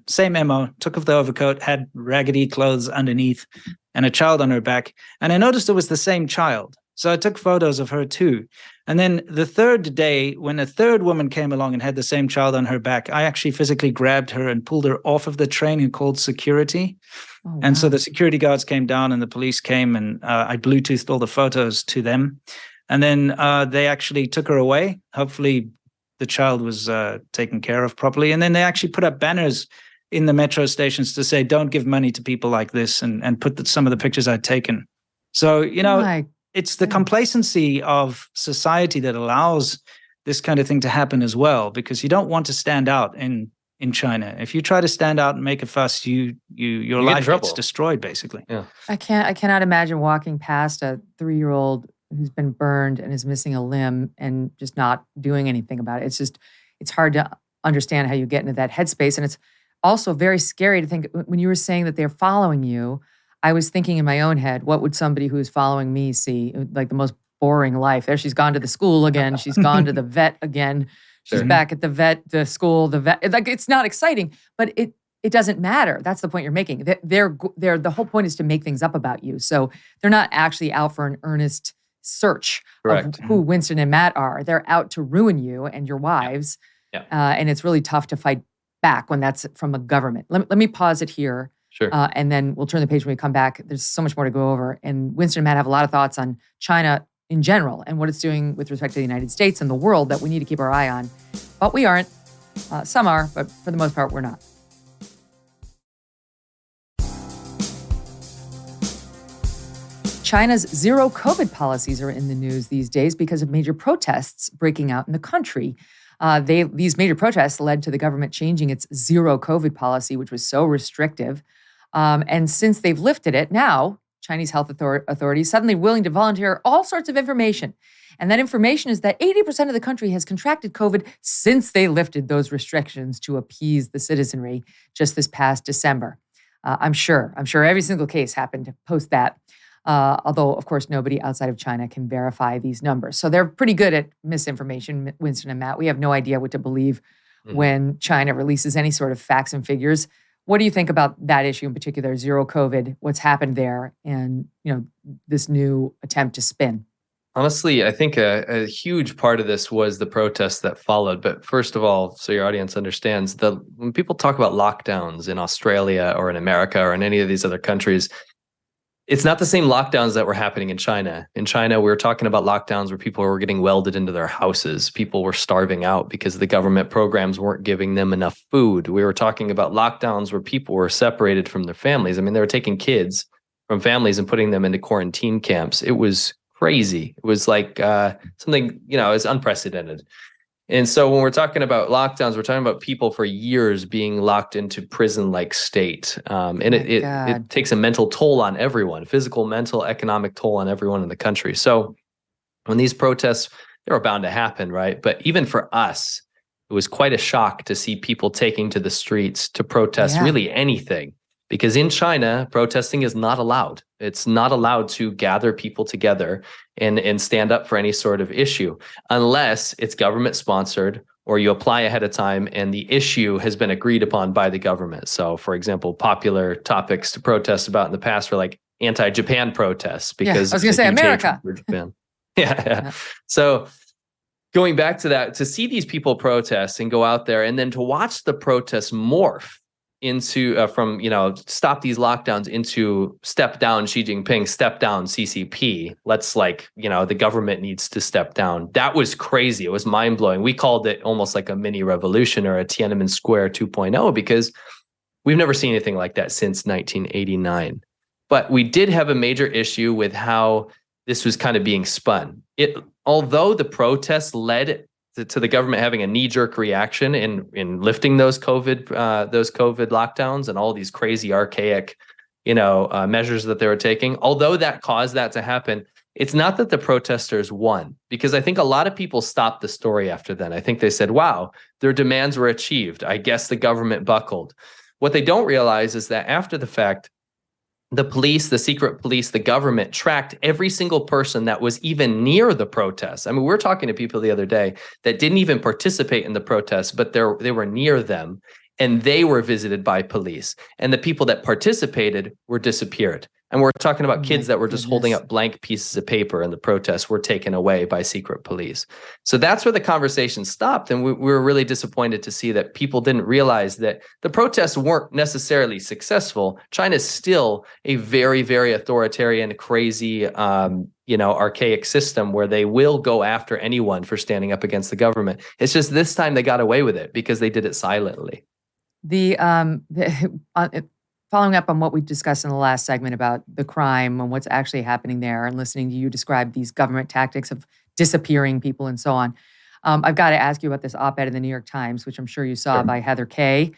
same MO, took off the overcoat, had raggedy clothes underneath and a child on her back. And I noticed it was the same child. So I took photos of her too. And then the third day, when a third woman came along and had the same child on her back, I actually physically grabbed her and pulled her off of the train and called security. Oh, wow. And so the security guards came down and the police came and I Bluetoothed all the photos to them. And then they actually took her away. Hopefully the child was taken care of properly. And then they actually put up banners in the metro stations to say, don't give money to people like this, and put some of the pictures I'd taken. So, it's the complacency of society that allows this kind of thing to happen as well, because you don't want to stand out in China. If you try to stand out and make a fuss, your life gets destroyed, basically. Yeah. I cannot imagine walking past a 3-year-old who's been burned and is missing a limb and just not doing anything about it. It's hard to understand how you get into that headspace. And it's also very scary to think, when you were saying that they're following you, I was thinking in my own head, what would somebody who's following me see? Like the most boring life. There she's gone to the school again. She's gone to the vet again. She's back at the school, the vet. Like, it's not exciting, but it doesn't matter. That's the point you're making. They're the whole point is to make things up about you. So they're not actually out for an earnest search of who Winston and Matt are. They're out to ruin you and your wives. Yeah. And it's really tough to fight back when that's from a government. Let me pause it here. Sure. And then we'll turn the page when we come back. There's so much more to go over. And Winston and Matt have a lot of thoughts on China in general and what it's doing with respect to the United States and the world that we need to keep our eye on. But we aren't. Some are, but for the most part, we're not. China's zero COVID policies are in the news these days because of major protests breaking out in the country. These major protests led to the government changing its zero COVID policy, which was so restrictive. And since they've lifted it, now Chinese health authorities suddenly willing to volunteer all sorts of information. And that information is that 80% of the country has contracted COVID since they lifted those restrictions to appease the citizenry just this past December. I'm sure every single case happened post that. although, of course, nobody outside of China can verify these numbers. So they're pretty good at misinformation, Winston and Matt. We have no idea what to believe when China releases any sort of facts and figures. What do you think about that issue in particular, zero COVID, what's happened there, and this new attempt to spin? Honestly, I think a huge part of this was the protests that followed. But first of all, so your audience understands, when people talk about lockdowns in Australia or in America or in any of these other countries, it's not the same lockdowns that were happening in China. In China, we were talking about lockdowns where people were getting welded into their houses. People were starving out because the government programs weren't giving them enough food. We were talking about lockdowns where people were separated from their families. I mean, they were taking kids from families and putting them into quarantine camps. It was crazy. It was like something, is unprecedented. And so when we're talking about lockdowns, we're talking about people for years being locked into prison-like state. And it takes a mental toll on everyone, physical, mental, economic toll on everyone in the country. So when these protests, they were bound to happen, right? But even for us, it was quite a shock to see people taking to the streets to protest really anything. Because in China, protesting is not allowed. It's not allowed to gather people together and stand up for any sort of issue unless it's government sponsored or you apply ahead of time and the issue has been agreed upon by the government. So, for example, popular topics to protest about in the past were like anti-Japan protests because I was going to say America. Japan. Yeah. So going back to that, to see these people protest and go out there and then to watch the protests morph into from stop these lockdowns into step down Xi Jinping, step down CCP. Let's the government needs to step down. That was crazy. It was mind blowing. We called it almost like a mini revolution or a Tiananmen Square 2.0 because we've never seen anything like that since 1989. But we did have a major issue with how this was kind of being spun. Although the protests led to the government having a knee-jerk reaction in lifting those COVID lockdowns and all these crazy archaic, measures that they were taking. Although that caused that to happen, it's not that the protesters won, because I think a lot of people stopped the story after then. I think they said, "Wow, their demands were achieved. I guess the government buckled." What they don't realize is that after the fact, the police, the secret police, the government tracked every single person that was even near the protests. I mean, we're talking to people the other day that didn't even participate in the protests, but they were near them and they were visited by police. And the people that participated were disappeared. And we're talking about kids that were just holding up blank pieces of paper and the protests were taken away by secret police. So that's where the conversation stopped. And we were really disappointed to see that people didn't realize that the protests weren't necessarily successful. China's still a very, very authoritarian, crazy, archaic system where they will go after anyone for standing up against the government. It's just this time they got away with it because they did it silently. Following up on what we discussed in the last segment about the crime and what's actually happening there and listening to you describe these government tactics of disappearing people and so on, I've got to ask you about this op-ed in the New York Times, which I'm sure you saw by Heather Kay,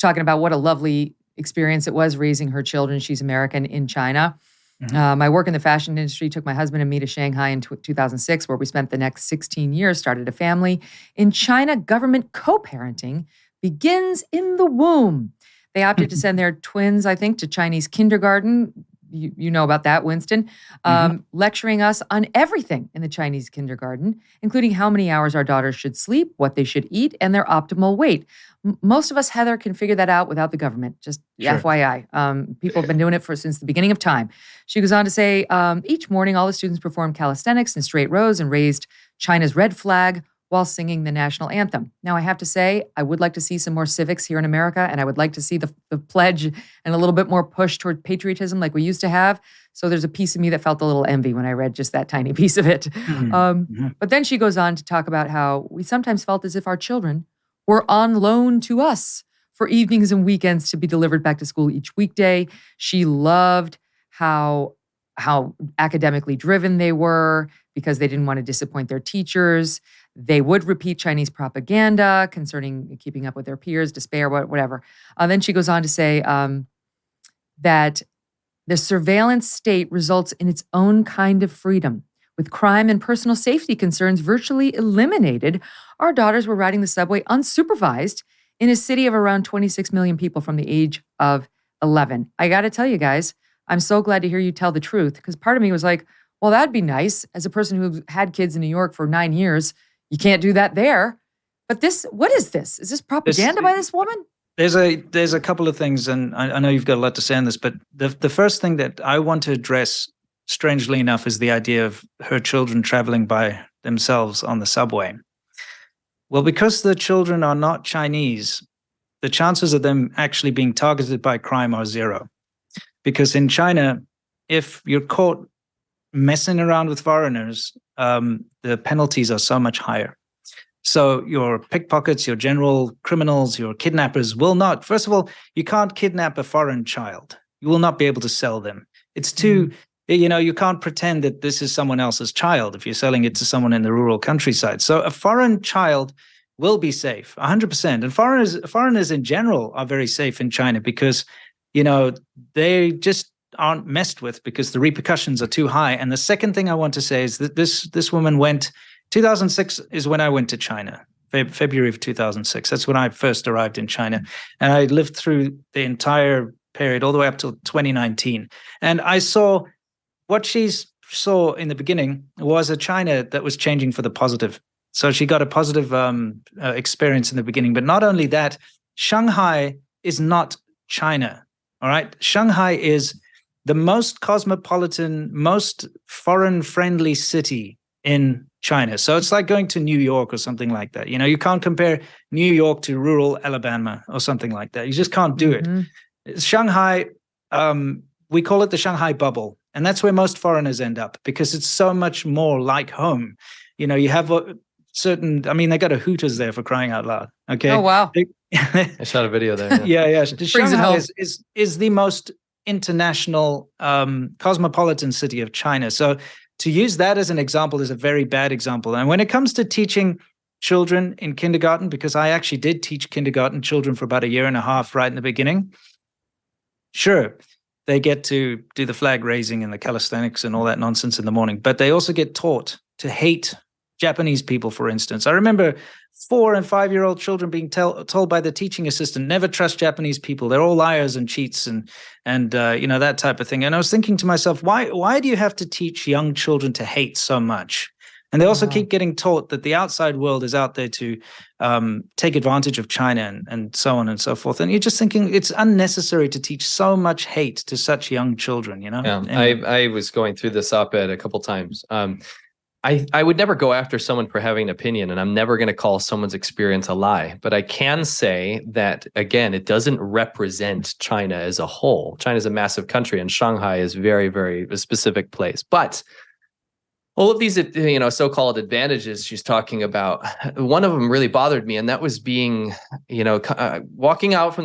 talking about what a lovely experience it was raising her children. She's American in China. Mm-hmm. My work in the fashion industry took my husband and me to Shanghai in 2006, where we spent the next 16 years, started a family. In China, government co-parenting begins in the womb. They opted to send their twins, I think, to Chinese kindergarten. You know about that, Winston. Lecturing us on everything in the Chinese kindergarten, including how many hours our daughters should sleep, what they should eat, and their optimal weight. Most of us, Heather, can figure that out without the government, just FYI. People have been doing it since the beginning of time. She goes on to say, each morning, all the students performed calisthenics in straight rows and raised China's red flag while singing the national anthem. Now, I have to say, I would like to see some more civics here in America, and I would like to see the pledge and a little bit more push toward patriotism like we used to have. So there's a piece of me that felt a little envy when I read just that tiny piece of it. But then she goes on to talk about how we sometimes felt as if our children were on loan to us for evenings and weekends to be delivered back to school each weekday. She loved how academically driven they were because they didn't want to disappoint their teachers. They would repeat Chinese propaganda concerning keeping up with their peers, despair, whatever. Then she goes on to say that the surveillance state results in its own kind of freedom. With crime and personal safety concerns virtually eliminated, our daughters were riding the subway unsupervised in a city of around 26 million people from the age of 11. I got to tell you guys, I'm so glad to hear you tell the truth, because part of me was like, well, that'd be nice. As a person who had kids in New York for 9 years, you can't do that there. But what is this? Is this propaganda by this woman? There's a couple of things, and I know you've got a lot to say on this, but the first thing that I want to address, strangely enough, is the idea of her children traveling by themselves on the subway. Well, because the children are not Chinese, the chances of them actually being targeted by crime are zero. Because in China, if you're caught messing around with foreigners, the penalties are so much higher. So your pickpockets, your general criminals, your kidnappers will not. First of all, you can't kidnap a foreign child. You will not be able to sell them. It's too, you can't pretend that this is someone else's child if you're selling it to someone in the rural countryside. So a foreign child will be safe, 100%. And foreigners in general are very safe in China because, they just aren't messed with because the repercussions are too high. And the second thing I want to say is that this woman went, 2006 is when I went to China, February of 2006. That's when I first arrived in China. And I lived through the entire period all the way up to 2019. And I saw what she saw in the beginning was a China that was changing for the positive. So she got a positive experience in the beginning. But not only that, Shanghai is not China. All right. Shanghai is the most cosmopolitan, most foreign-friendly city in China. So it's like going to New York or something like that. You can't compare New York to rural Alabama or something like that. You just can't do it. Shanghai, we call it the Shanghai bubble. And that's where most foreigners end up because it's so much more like home. You have they got a Hooters there for crying out loud. Okay. Oh, wow. I shot a video there. Yeah. Shanghai is the most international cosmopolitan city of China. So to use that as an example is a very bad example. And when it comes to teaching children in kindergarten, because I actually did teach kindergarten children for about 1.5 years right in the beginning, sure, they get to do the flag raising and the calisthenics and all that nonsense in the morning, but they also get taught to hate Japanese people, for instance. I remember 4 and 5-year-old children being told by the teaching assistant, never trust Japanese people. They're all liars and cheats and that type of thing. And I was thinking to myself, why do you have to teach young children to hate so much? And they also keep getting taught that the outside world is out there to take advantage of China and so on and so forth. And you're just thinking it's unnecessary to teach so much hate to such young children, Yeah, anyway. I was going through this op-ed a couple times. I would never go after someone for having an opinion, and I'm never going to call someone's experience a lie. But I can say that, again, it doesn't represent China as a whole. China is a massive country, and Shanghai is very, very a specific place. But all of these, so-called advantages she's talking about, one of them really bothered me, and that was being, walking away from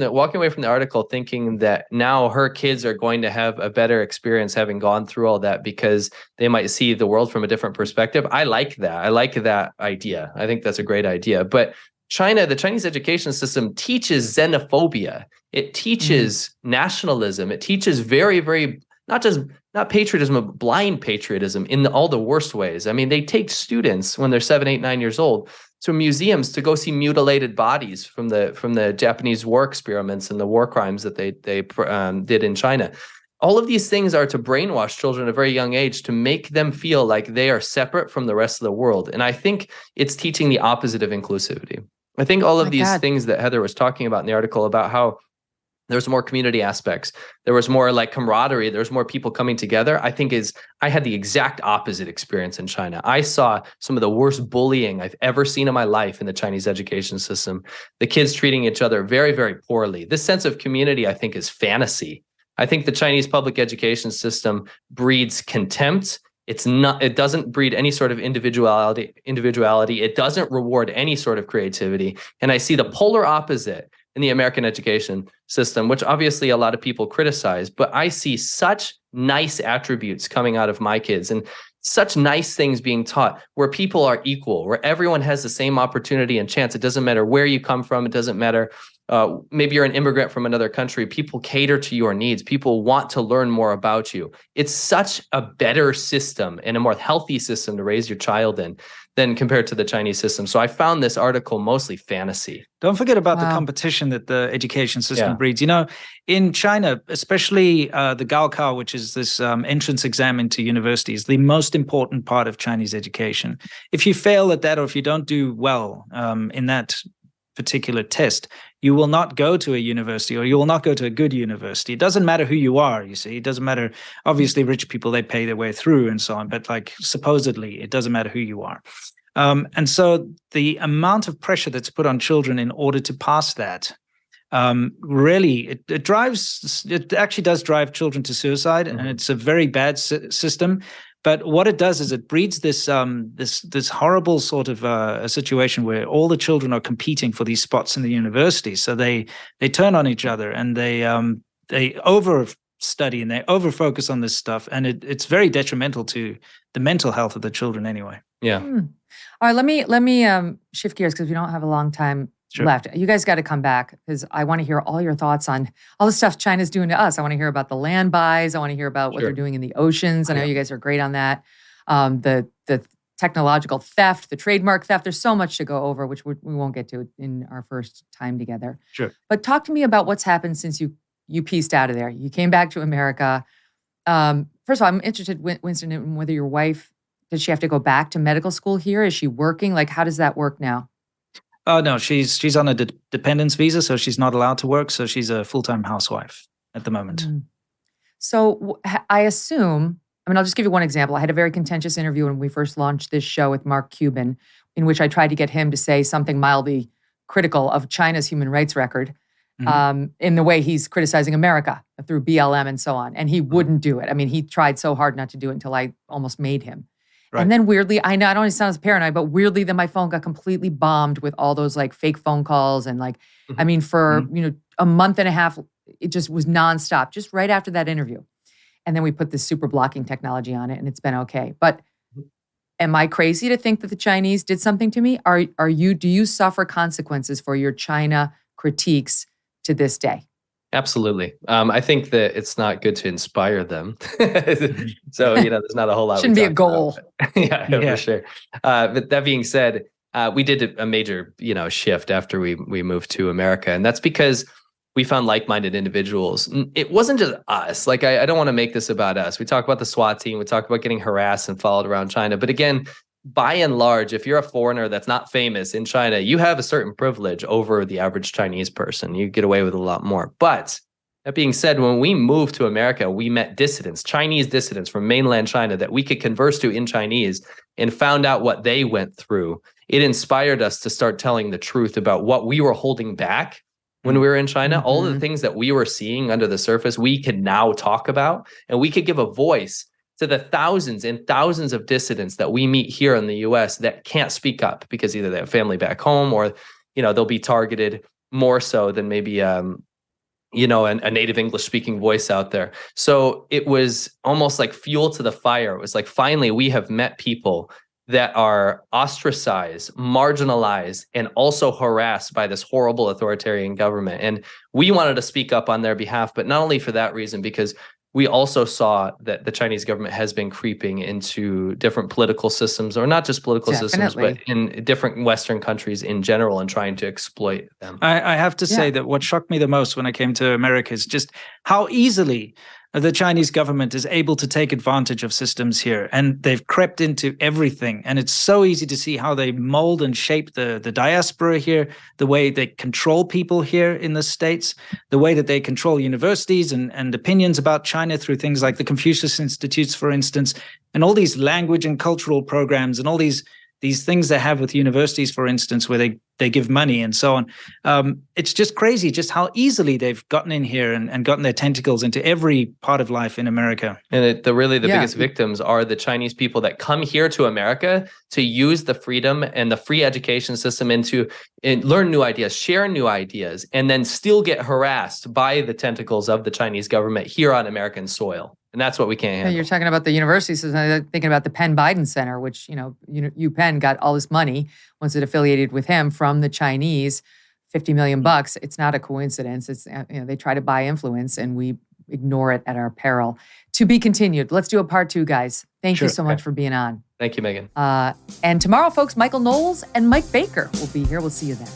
the article thinking that now her kids are going to have a better experience having gone through all that because they might see the world from a different perspective. I like that. I like that idea. I think that's a great idea. But the Chinese education system teaches xenophobia. It teaches nationalism. It teaches very, very not patriotism, but blind patriotism in all the worst ways. I mean, they take students when they're 7, 8, 9 years old to museums to go see mutilated bodies from the Japanese war experiments and the war crimes that they did in China. All of these things are to brainwash children at a very young age to make them feel like they are separate from the rest of the world. And I think it's teaching the opposite of inclusivity. I think all of these things that Heather was talking about in the article about how there's more community aspects, there was more like camaraderie, there's more people coming together, I had the exact opposite experience in China. I saw some of the worst bullying I've ever seen in my life in the Chinese education system. The kids treating each other very, very poorly. This sense of community, I think, is fantasy. I think the Chinese public education system breeds contempt. It doesn't breed any sort of individuality. It doesn't reward any sort of creativity. And I see the polar opposite in the American education system, which obviously a lot of people criticize, but I see such nice attributes coming out of my kids and such nice things being taught where people are equal, where everyone has the same opportunity and chance. It doesn't matter where you come from. It doesn't matter. Maybe you're an immigrant from another country. People cater to your needs. People want to learn more about you. It's such a better system and a more healthy system to raise your child in than compared to the Chinese system. So I found this article mostly fantasy. Don't forget about the competition that the education system breeds. You know, in China, especially the Gaokao, which is this entrance exam into university, is the most important part of Chinese education. If you fail at that, or if you don't do well in that particular test, you will not go to a university, or you will not go to a good university. It doesn't matter who you are, you see. It doesn't matter. Obviously, rich people, they pay their way through and so on. But like supposedly, it doesn't matter who you are. And so the amount of pressure that's put on children in order to pass that, really, it actually does drive children to suicide. And it's a very bad system. But what it does is it breeds this horrible sort of a situation where all the children are competing for these spots in the university. So they turn on each other, and they over study and they over focus on this stuff, and it's very detrimental to the mental health of the children anyway. Yeah. All right, let me shift gears because we don't have a long time left. You guys got to come back because I want to hear all your thoughts on all the stuff China's doing to us. I want to hear about the land buys. I want to hear about what they're doing in the oceans. I know you guys are great on that. The technological theft, the trademark theft. There's so much to go over, which we won't get to in our first time together. Sure. But talk to me about what's happened since you pieced out of there. You came back to America. First of all, I'm interested, Winston, in whether your wife, does she have to go back to medical school here? Is she working? Like, how does that work now? Oh, no, she's on a dependence visa, so she's not allowed to work. So she's a full-time housewife at the moment. So I assume, I'll just give you one example. I had a very contentious interview when we first launched this show with Mark Cuban, in which I tried to get him to say something mildly critical of China's human rights record in the way he's criticizing America through BLM and so on. And he wouldn't do it. He tried so hard not to do it until I almost made him. Right. And then weirdly, I know I don't sound as paranoid, but weirdly, then my phone got completely bombed with all those like fake phone calls and like, for a month and a half, it just was nonstop, just right after that interview. And then we put this super blocking technology on it, and it's been okay. But am I crazy to think that the Chinese did something to me? Do you suffer consequences for your China critiques to this day? Absolutely. I think that it's not good to inspire them. So, there's not a whole lot. Shouldn't be a goal. Yeah, for sure. But that being said, we did a major, shift after we moved to America. And that's because we found like-minded individuals. It wasn't just us. Like, I don't want to make this about us. We talk about the SWAT team. We talk about getting harassed and followed around China. But again, by and large, if you're a foreigner that's not famous in China, you have a certain privilege over the average Chinese person. You get away with a lot more. But that being said, when we moved to America, we met dissidents, Chinese dissidents from mainland China that we could converse to in Chinese and found out what they went through. It inspired us to start telling the truth about what we were holding back when we were in China. All of the things that we were seeing under the surface, we could now talk about, and we could give a voice to the thousands and thousands of dissidents that we meet here in the US that can't speak up because either they have family back home or, they'll be targeted more so than maybe, a native English speaking voice out there. So it was almost like fuel to the fire. It was like, finally, we have met people that are ostracized, marginalized, and also harassed by this horrible authoritarian government. And we wanted to speak up on their behalf, but not only for that reason, because we also saw that the Chinese government has been creeping into different political systems, or not just political systems, but in different Western countries in general, and trying to exploit them. I have to say that what shocked me the most when I came to America is just how easily the Chinese government is able to take advantage of systems here, and they've crept into everything. And it's so easy to see how they mold and shape the diaspora here, the way they control people here in the States, the way that they control universities and opinions about China through things like the Confucius Institutes, for instance, and all these language and cultural programs and all these things they have with universities, for instance, where they give money and so on. It's just crazy just how easily they've gotten in here and gotten their tentacles into every part of life in America. And the biggest victims are the Chinese people that come here to America to use the freedom and the free education system and learn new ideas, share new ideas, and then still get harassed by the tentacles of the Chinese government here on American soil. And that's what we can't handle. You're talking about the universities. I'm thinking about the Penn Biden Center, which, UPenn got all this money once it affiliated with him from the Chinese, $50 million. It's not a coincidence. It's, they try to buy influence and we ignore it at our peril. To be continued. Let's do a part 2, guys. Thank you Sure. so much for being on. Thank you, Megyn. And tomorrow, folks, Michael Knowles and Mike Baker will be here. We'll see you then.